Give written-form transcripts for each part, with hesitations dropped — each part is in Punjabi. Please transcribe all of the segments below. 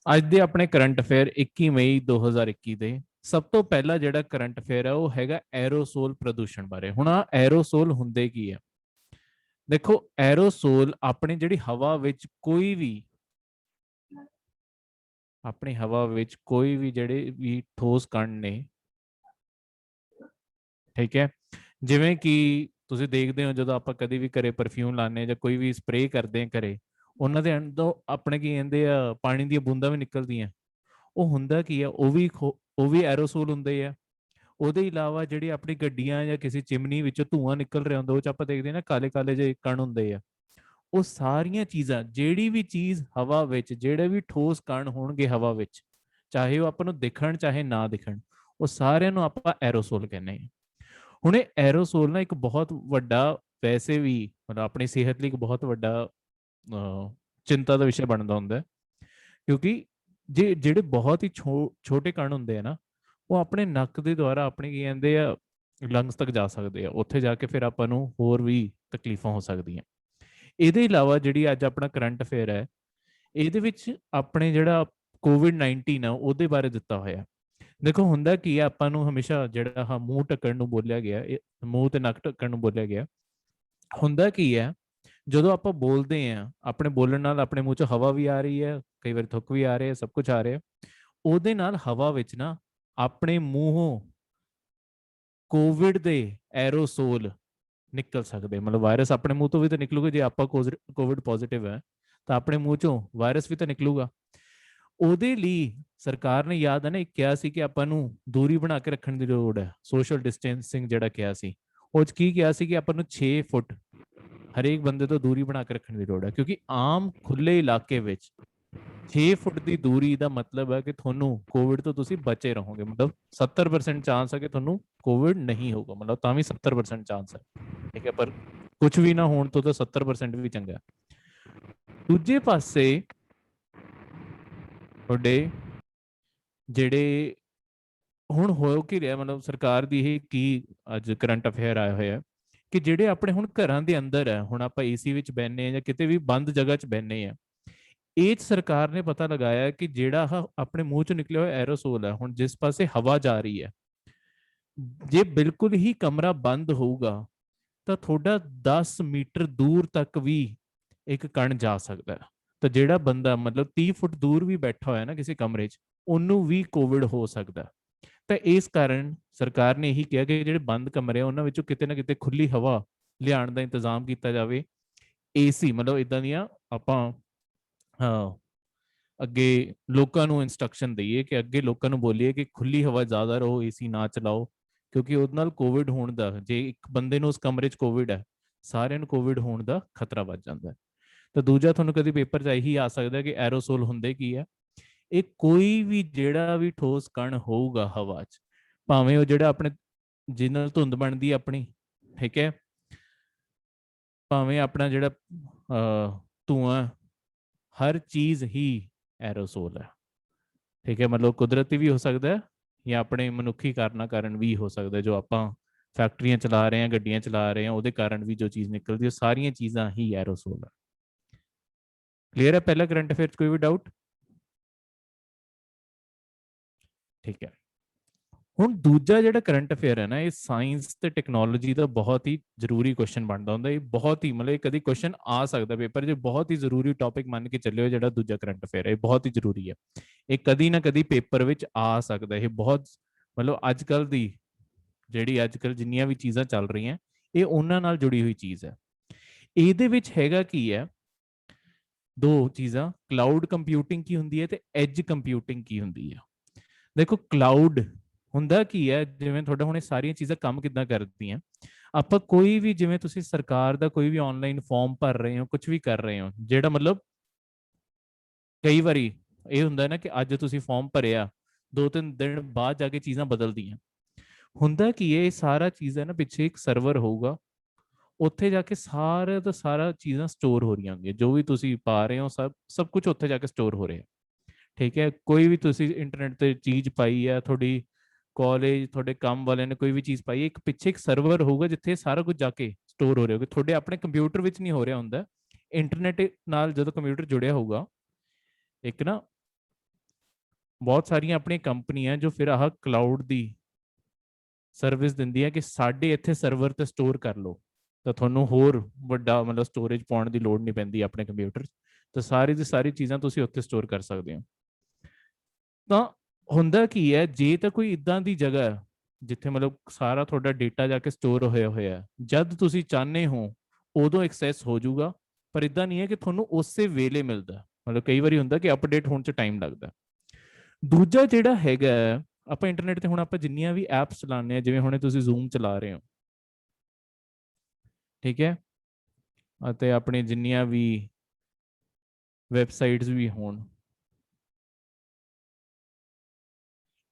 ਅੱਜ ਦੇ ਆਪਣੇ ਕਰੰਟ ਅਫੇਅਰ 21 ਮਈ 2021 ਦੇ ਸਭ ਤੋਂ ਪਹਿਲਾ ਜਿਹੜਾ ਕਰੰਟ ਅਫੇਅਰ ਹੈ ਉਹ ਹੈਗਾ ਐਰੋਸੋਲ ਪ੍ਰਦੂਸ਼ਣ ਬਾਰੇ। ਹੁਣ ਆ ਐਰੋਸੋਲ ਹੁੰਦੇ ਕੀ ਹੈ? ਦੇਖੋ, ਐਰੋਸੋਲ ਆਪਣੀ ਜਿਹੜੀ ਹਵਾ ਵਿੱਚ ਕੋਈ ਵੀ ਜਿਹੜੇ ਵੀ ਠੋਸ ਕਣ ਨੇ, ਠੀਕ ਹੈ, ਜਿਵੇਂ ਕਿ ਤੁਸੀਂ ਦੇਖਦੇ ਹੋ ਜਦੋਂ ਆਪਾਂ ਕਦੇ ਵੀ ਘਰੇ ਪਰਫਿਊਮ ਲਾਉਂਦੇ ਜਾਂ ਕੋਈ ਵੀ ਸਪਰੇਅ ਕਰਦੇ ਹਾਂ ਘਰੇ, ਉਹਨਾਂ ਦੇ ਅੰਦਰੋਂ ਆਪਣੇ ਕੀ ਕਹਿੰਦੇ ਆ, ਪਾਣੀ ਦੀਆਂ ਬੂੰਦਾਂ ਵੀ ਨਿਕਲਦੀਆਂ। ਉਹ ਹੁੰਦਾ ਕੀ ਆ, ਉਹ ਵੀ ਐਰੋਸੋਲ ਹੁੰਦੇ ਆ। ਉਹਦੇ ਇਲਾਵਾ ਜਿਹੜੀ ਆਪਣੀ ਗੱਡੀਆਂ ਜਾਂ ਕਿਸੇ ਚਿਮਨੀ ਵਿੱਚੋਂ ਧੂਆਂ ਨਿਕਲ ਰਿਹਾ ਹੁੰਦਾ, ਉਹ ਚ ਆਪਾਂ ਦੇਖਦੇ ਹਾਂ ਨਾ ਕਾਲੇ ਕਾਲੇ ਜਿਹੇ ਕਣ ਹੁੰਦੇ ਆ। ਉਹ ਸਾਰੀਆਂ ਚੀਜ਼ਾਂ, ਜਿਹੜੀ ਵੀ ਚੀਜ਼ ਹਵਾ ਵਿੱਚ, ਜਿਹੜੇ ਵੀ ਠੋਸ ਕਣ ਹੋਣਗੇ ਹਵਾ ਵਿੱਚ, ਚਾਹੇ ਉਹ ਆਪਾਂ ਨੂੰ ਦਿਖਣ ਚਾਹੇ ਨਾ ਦਿਖਣ, ਉਹ ਸਾਰਿਆਂ ਨੂੰ ਆਪਾਂ ਐਰੋਸੋਲ ਕਹਿੰਦੇ ਹਾਂ। ਹੁਣ ਇਹ ਐਰੋਸੋਲ ਨਾ ਇੱਕ ਬਹੁਤ ਵੱਡਾ, ਵੈਸੇ ਵੀ ਮਤਲਬ ਆਪਣੀ ਸਿਹਤ ਲਈ ਇੱਕ ਬਹੁਤ ਵੱਡਾ ਚਿੰਤਾ ਦਾ ਵਿਸ਼ਾ ਬਣਦਾ ਹੁੰਦਾ, ਕਿਉਂਕਿ ਜਿਹੜੇ ਬਹੁਤ ਹੀ ਛੋਟੇ ਕਣ ਹੁੰਦੇ ਆ ਨਾ, ਉਹ ਆਪਣੇ ਨੱਕ ਦੇ ਦੁਆਰਾ ਆਪਣੇ ਕੀ ਕਹਿੰਦੇ ਆ ਲੰਗਸ ਤੱਕ ਜਾ ਸਕਦੇ ਆ। ਉੱਥੇ ਜਾ ਕੇ ਫਿਰ ਆਪਾਂ ਨੂੰ ਹੋਰ ਵੀ ਤਕਲੀਫਾਂ ਹੋ ਸਕਦੀਆਂ। ਇਹਦੇ ਇਲਾਵਾ ਜਿਹੜੀ ਅੱਜ ਆਪਣਾ ਕਰੰਟ ਅਫੇਅਰ ਹੈ, ਇਹਦੇ ਵਿੱਚ ਆਪਣੇ ਜਿਹੜਾ ਕੋਵਿਡ-19 ਆ ਉਹਦੇ ਬਾਰੇ ਦਿੱਤਾ ਹੋਇਆ। ਦੇਖੋ, ਹੁੰਦਾ ਕੀ ਹੈ, ਆਪਾਂ ਨੂੰ ਹਮੇਸ਼ਾ ਜਿਹੜਾ ਮੂੰਹ ਢੱਕਣ ਨੂੰ ਬੋਲਿਆ ਗਿਆ, ਮੂੰਹ ਤੇ ਨੱਕ ਢੱਕਣ ਨੂੰ ਬੋਲਿਆ ਗਿਆ। ਹੁੰਦਾ ਕੀ ਹੈ, ਜਦੋਂ ਆਪਾਂ ਬੋਲਦੇ ਆ, ਆਪਣੇ ਬੋਲਣ ਨਾਲ ਆਪਣੇ ਮੂੰਹ 'ਚ ਹਵਾ ਵੀ ਆ ਰਹੀ ਹੈ, ਕਈ ਵਾਰ ਥੁੱਕ ਵੀ ਆ ਰਿਹਾ, ਸਭ ਕੁਝ ਆ ਰਿਹਾ। ਉਹਦੇ ਨਾਲ ਹਵਾ ਵਿੱਚ ਨਾ ਆਪਣੇ ਮੂੰਹੋਂ ਕੋਵਿਡ ਦੇ ਐਰੋਸੋਲ ਨਿਕਲ ਸਕਦੇ। ਮਤਲਬ ਵਾਇਰਸ ਆਪਣੇ ਮੂੰਹ ਤੋਂ ਵੀ ਤਾਂ ਨਿਕਲੂਗਾ। ਜੇ ਆਪਾਂ ਕੋਵਿਡ ਪੋਜ਼ਿਟਿਵ ਹੈ ਤਾਂ ਆਪਣੇ ਮੂੰਹ ਚੋਂ ਵਾਇਰਸ ਵੀ ਤਾਂ ਨਿਕਲੂਗਾ। ਉਹਦੇ ਲਈ ਸਰਕਾਰ ਨੇ, ਯਾਦ ਹੈ ਨਾ, ਇੱਕ ਕਿਹਾ ਸੀ ਕਿ ਆਪਾਂ ਨੂੰ ਦੂਰੀ ਬਣਾ ਕੇ ਰੱਖਣ ਦੀ ਲੋੜ ਹੈ, ਸੋਸ਼ਲ ਡਿਸਟੈਂਸਿੰਗ ਜਿਹੜਾ ਕਿਹਾ ਸੀ। ਉਹ 'ਚ ਕੀ ਕਿਹਾ ਸੀ ਕਿ ਆਪਾਂ ਨੂੰ 6 ਫੁੱਟ ਹਰੇਕ ਬੰਦੇ ਤੋਂ ਦੂਰੀ ਬਣਾ ਕੇ ਰੱਖਣ ਦੀ ਲੋੜ ਹੈ, ਕਿਉਂਕਿ ਆਮ ਖੁੱਲੇ ਇਲਾਕੇ ਵਿੱਚ 6 ਫੁੱਟ ਦੀ ਦੂਰੀ ਦਾ ਮਤਲਬ ਹੈ ਕਿ ਤੁਹਾਨੂੰ ਕੋਵਿਡ ਤੋਂ ਤੁਸੀਂ ਬਚੇ ਰਹੋਗੇ। ਮਤਲਬ 70% ਚਾਂਸ ਹੈ ਕਿ ਤੁਹਾਨੂੰ ਕੋਵਿਡ ਨਹੀਂ ਹੋਊਗਾ, ਮਤਲਬ ਤਾਂ ਵੀ 70% ਚਾਂਸ ਹੈ, ਠੀਕ ਹੈ, ਪਰ ਕੁਝ ਵੀ ਨਾ ਹੋਣ ਤੋਂ ਤਾਂ 70% ਵੀ ਚੰਗਾ। ਦੂਜੇ ਪਾਸੇ ਤੁਹਾਡੇ ਜਿਹੜੇ ਹੁਣ ਹੋ ਕੀ ਰਿਹਾ, ਮਤਲਬ ਸਰਕਾਰ ਦੀ ਇਹ ਕੀ ਅੱਜ ਕਰੰਟ ਅਫੇਅਰ ਆਇਆ ਹੋਇਆ ਕਿ ਜਿਹੜੇ ਆਪਣੇ ਹੁਣ ਘਰਾਂ ਦੇ ਅੰਦਰ ਹੈ, ਹੁਣ ਆਪਾਂ ਏਸੀ ਵਿੱਚ ਬੈਠੇ ਆ ਜਾਂ ਕਿਤੇ ਵੀ ਬੰਦ ਜਗ੍ਹਾ 'ਚ ਬੈਠੇ ਆ, ਇਹ ਸਰਕਾਰ ਨੇ ਪਤਾ ਲਗਾਇਆ ਕਿ ਜਿਹੜਾ ਆਪਣੇ ਮੂੰਹ 'ਚ ਨਿਕਲਿਆ ਹੋਇਆ ਐਰੋਸੋਲ ਹੈ, ਹੁਣ ਜਿਸ ਪਾਸੇ ਹਵਾ ਜਾ ਰਹੀ ਹੈ, ਜੇ ਬਿਲਕੁਲ ਹੀ ਕਮਰਾ ਬੰਦ ਹੋਊਗਾ ਤਾਂ ਤੁਹਾਡਾ 10 ਮੀਟਰ ਦੂਰ ਤੱਕ ਵੀ ਇੱਕ ਕਣ ਜਾ ਸਕਦਾ ਹੈ। ਤਾਂ ਜਿਹੜਾ ਬੰਦਾ ਮਤਲਬ 30 ਫੁੱਟ ਦੂਰ ਵੀ ਬੈਠਾ ਹੋਇਆ ਨਾ ਕਿਸੇ ਕਮਰੇ 'ਚ, ਉਹਨੂੰ ਵੀ ਕੋਵਿਡ ਹੋ ਸਕਦਾ। ਤਾਂ ਇਸ ਕਾਰਨ ਸਰਕਾਰ ਨੇ ਇਹੀ ਕਿਹਾ ਕਿ ਜਿਹੜੇ ਬੰਦ ਕਮਰੇ ਆ ਉਹਨਾਂ ਵਿੱਚੋਂ ਕਿਤੇ ਨਾ ਕਿਤੇ ਖੁੱਲੀ ਹਵਾ ਲਿਆਉਣ ਦਾ ਇੰਤਜ਼ਾਮ ਕੀਤਾ ਜਾਵੇ। ਏਸੀ ਮਤਲਬ ਇਦਾਂ ਦੀਆਂ ਆਪਾਂ ਅੱਗੇ ਲੋਕਾਂ ਨੂੰ ਇਨਸਟਰਕਸ਼ਨ ਦਈਏ ਕਿ ਅੱਗੇ ਲੋਕਾਂ ਨੂੰ ਬੋਲੀਏ ਕਿ ਖੁੱਲੀ ਹਵਾ ਜ਼ਿਆਦਾ ਰਹੋ, ਏਸੀ ਨਾ ਚਲਾਓ, ਕਿਉਂਕਿ ਉਹਦੇ ਨਾਲ ਕੋਵਿਡ ਹੋਣ ਦਾ, ਜੇ ਇੱਕ ਬੰਦੇ ਨੂੰ ਉਸ ਕਮਰੇ 'ਚ ਕੋਵਿਡ ਹੈ, ਸਾਰਿਆਂ ਨੂੰ ਕੋਵਿਡ ਹੋਣ ਦਾ ਖਤਰਾ ਵੱਧ ਜਾਂਦਾ ਹੈ। ਤਾਂ ਦੂਜਾ, ਤੁਹਾਨੂੰ ਕਦੀ ਪੇਪਰ 'ਚ ਇਹੀ ਆ ਸਕਦਾ ਕਿ ਐਰੋਸੋਲ ਹੁੰਦੇ ਕੀ ਹੈ। ਇਹ ਕੋਈ ਵੀ ਜਿਹੜਾ ਵੀ ਠੋਸ ਕਣ ਹੋਊਗਾ ਹਵਾ 'ਚ, ਭਾਵੇਂ ਉਹ ਜਿਹੜਾ ਆਪਣੇ ਜਿਹਦੇ ਨਾਲ ਧੁੰਦ ਬਣਦੀ ਆਪਣੀ, ਠੀਕ ਹੈ, ਭਾਵੇਂ ਆਪਣਾ ਜਿਹੜਾ ਧੂਆਂ, ਹਰ ਚੀਜ਼ ਹੀ ਐਰੋਸੋਲ ਹੈ, ਠੀਕ ਹੈ। ਮਤਲਬ ਕੁਦਰਤੀ ਵੀ ਹੋ ਸਕਦਾ ਹੈ ਜਾਂ ਆਪਣੇ ਮਨੁੱਖੀ ਕਾਰਨਾਂ ਕਾਰਨ ਵੀ ਹੋ ਸਕਦਾ, ਜੋ ਆਪਾਂ ਫੈਕਟਰੀਆਂ ਚਲਾ ਰਹੇ ਹਾਂ, ਗੱਡੀਆਂ ਚਲਾ ਰਹੇ ਹਾਂ, ਉਹਦੇ ਕਾਰਨ ਵੀ ਜੋ ਚੀਜ਼ ਨਿਕਲਦੀ ਹੈ, ਸਾਰੀਆਂ ਚੀਜ਼ਾਂ ਹੀ ਐਰੋਸੋਲ ਹੈ। ਕਲੀਅਰ ਹੈ? ਪਹਿਲਾ ਕਰੰਟ ਅਫੇਅਰ 'ਚ ਕੋਈ ਵੀ ਡਾਊਟ? ਠੀਕ ਹੈ। ਹੁਣ ਦੂਜਾ ਜਿਹੜਾ ਕਰੰਟ ਅਫੇਅਰ ਹੈ ਨਾ, ਇਹ ਸਾਇੰਸ ਤੇ ਟੈਕਨੋਲੋਜੀ ਦਾ ਬਹੁਤ ਹੀ ਜ਼ਰੂਰੀ ਕੁਐਸਚਨ ਬਣਦਾ ਹੁੰਦਾ। ਇਹ ਬਹੁਤ ਹੀ ਮਤਲਬ ਕਦੀ ਕੁਐਸਚਨ ਆ ਸਕਦਾ ਪੇਪਰ 'ਚ, ਬਹੁਤ ਹੀ ਜ਼ਰੂਰੀ ਟੌਪਿਕ ਮੰਨ ਕੇ ਚੱਲਿਓ। ਜਿਹੜਾ ਦੂਜਾ ਕਰੰਟ ਅਫੇਅਰ ਹੈ, ਇਹ ਬਹੁਤ ਹੀ ਜ਼ਰੂਰੀ ਹੈ, ਇਹ ਕਦੀ ਨਾ ਕਦੀ ਪੇਪਰ ਵਿੱਚ ਆ ਸਕਦਾ। ਇਹ ਬਹੁਤ ਮਤਲਬ ਅੱਜ ਕੱਲ ਦੀ ਜਿਹੜੀ ਅੱਜ ਕੱਲ ਜਿੰਨੀਆਂ ਵੀ ਚੀਜ਼ਾਂ ਚੱਲ ਰਹੀਆਂ, ਇਹ ਉਹਨਾਂ ਨਾਲ ਜੁੜੀ ਹੋਈ ਚੀਜ਼ ਹੈ। ਇਹਦੇ ਵਿੱਚ ਹੈਗਾ ਕੀ ਹੈ, ਦੋ ਚੀਜ਼ਾਂ, ਕਲਾਊਡ ਕੰਪਿਊਟਿੰਗ ਕੀ ਹੁੰਦੀ ਹੈ ਤੇ ਐਜ ਕੰਪਿਊਟਿੰਗ ਕੀ ਹੁੰਦੀ ਹੈ। ਦੇਖੋ, ਕਲਾਊਡ ਹੁੰਦਾ ਕੀ ਹੈ, ਜਿਵੇਂ ਤੁਹਾਡਾ ਹੁਣ ਇਹ ਸਾਰੀਆਂ ਚੀਜ਼ਾਂ ਕੰਮ ਕਿੱਦਾਂ ਕਰਦੀਆਂ, ਆਪਾਂ ਕੋਈ ਵੀ, ਜਿਵੇਂ ਤੁਸੀਂ ਸਰਕਾਰ ਦਾ ਕੋਈ ਵੀ ਆਨਲਾਈਨ ਫਾਰਮ ਭਰ ਰਹੇ ਹੋ, ਕੁਝ ਵੀ ਕਰ ਰਹੇ ਹੋ, ਜਿਹੜਾ ਮਤਲਬ ਕਈ ਵਾਰੀ ਇਹ ਹੁੰਦਾ ਨਾ ਕਿ ਅੱਜ ਤੁਸੀਂ ਫਾਰਮ ਭਰਿਆ, 2-3 ਦਿਨ ਬਾਅਦ ਜਾ ਕੇ ਚੀਜ਼ਾਂ ਬਦਲਦੀਆਂ। ਹੁੰਦਾ ਕੀ ਹੈ, ਇਹ ਸਾਰਾ ਚੀਜ਼ ਹੈ ਨਾ, ਪਿੱਛੇ ਇੱਕ ਸਰਵਰ ਹੋਊਗਾ, ਉੱਥੇ ਜਾ ਕੇ ਸਾਰਾ ਦਾ ਸਾਰਾ ਚੀਜ਼ਾਂ ਸਟੋਰ ਹੋ ਰਹੀਆਂ ਹੋਣਗੀਆਂ, ਜੋ ਵੀ ਤੁਸੀਂ ਪਾ ਰਹੇ ਹੋ, ਸਭ ਕੁਝ ਉੱਥੇ ਜਾ ਕੇ ਸਟੋਰ ਹੋ ਰਿਹਾ, ਠੀਕ ਹੈ। ਕੋਈ ਵੀ ਤੁਸੀਂ ਇੰਟਰਨੈਟ ਤੇ ਚੀਜ਼ ਪਾਈ ਹੈ, ਤੁਹਾਡੀ ਕਾਲਜ, ਤੁਹਾਡੇ ਕੰਮ ਵਾਲਿਆਂ ਨੇ ਕੋਈ ਵੀ ਚੀਜ਼ ਪਾਈ ਹੈ, ਇੱਕ ਪਿੱਛੇ ਇੱਕ ਸਰਵਰ ਹੋਊਗਾ ਜਿੱਥੇ ਸਾਰਾ ਕੁਝ ਜਾ ਕੇ ਸਟੋਰ ਹੋ ਰਿਹਾ ਹੋਊਗਾ। ਤੁਹਾਡੇ ਆਪਣੇ ਕੰਪਿਊਟਰ ਵਿੱਚ ਨਹੀਂ ਹੋ ਰਿਹਾ ਹੁੰਦਾ, ਇੰਟਰਨੈਟ ਨਾਲ ਜਦੋਂ ਕੰਪਿਊਟਰ ਜੁੜਿਆ ਹੋਊਗਾ, ਇੱਕ ਨਾ ਬਹੁਤ ਸਾਰੀਆਂ ਆਪਣੀਆਂ ਕੰਪਨੀਆਂ ਜੋ ਫਿਰ ਆਹ ਕਲਾਊਡ ਦੀ ਸਰਵਿਸ ਦਿੰਦੀ ਹੈ ਕਿ ਸਾਡੇ ਇੱਥੇ ਸਰਵਰ ਤੇ ਸਟੋਰ ਕਰ ਲਓ, ਤਾਂ ਤੁਹਾਨੂੰ ਹੋਰ ਵੱਡਾ ਮਤਲਬ ਸਟੋਰੇਜ ਪਾਉਣ ਦੀ ਲੋੜ ਨਹੀਂ ਪੈਂਦੀ ਆਪਣੇ ਕੰਪਿਊਟਰ 'ਚ, ਤਾਂ ਸਾਰੀ ਦੀ ਸਾਰੀ ਚੀਜ਼ਾਂ ਤੁਸੀਂ ਉੱਥੇ ਸਟੋਰ ਕਰ ਸਕਦੇ ਹੋ। ਤਾਂ ਹੁੰਦਾ ਕੀ ਹੈ, ਜੇ ਤਾਂ ਕੋਈ ਇਦਾਂ ਦੀ ਜਗ੍ਹਾ ਹੈ ਜਿੱਥੇ ਮਤਲਬ ਸਾਰਾ ਤੁਹਾਡਾ ਡੇਟਾ ਜਾ ਕੇ ਸਟੋਰ ਹੋਇਆ ਹੋਇਆ, ਜਦ ਤੁਸੀਂ ਚਾਹੁੰਦੇ ਹੋ ਉਦੋਂ ਐਕਸੈਸ ਹੋ ਜਾਊਗਾ, ਪਰ ਇਦਾਂ ਨਹੀਂ ਹੈ ਕਿ ਤੁਹਾਨੂੰ ਉਸੇ ਵੇਲੇ ਮਿਲਦਾ, ਮਤਲਬ ਕਈ ਵਾਰੀ ਹੁੰਦਾ ਕਿ ਅਪਡੇਟ ਹੋਣ 'ਚ ਟਾਈਮ ਲੱਗਦਾ। ਦੂਜਾ ਜਿਹੜਾ ਹੈਗਾ, ਆਪਾਂ ਇੰਟਰਨੈਟ ਤੇ ਹੁਣ ਆਪਾਂ ਜਿੰਨੀਆਂ ਵੀ ਐਪਸ ਚਲਾਉਂਦੇ ਆ, ਜਿਵੇਂ ਹੁਣੇ ਤੁਸੀਂ ਜ਼ੂਮ ਚਲਾ ਰਹੇ ਹੋ, ਠੀਕ ਹੈ, ਅਤੇ ਆਪਣੀ ਜਿੰਨੀਆਂ ਵੀ ਵੈਬਸਾਈਟਸ ਵੀ ਹੋਣ,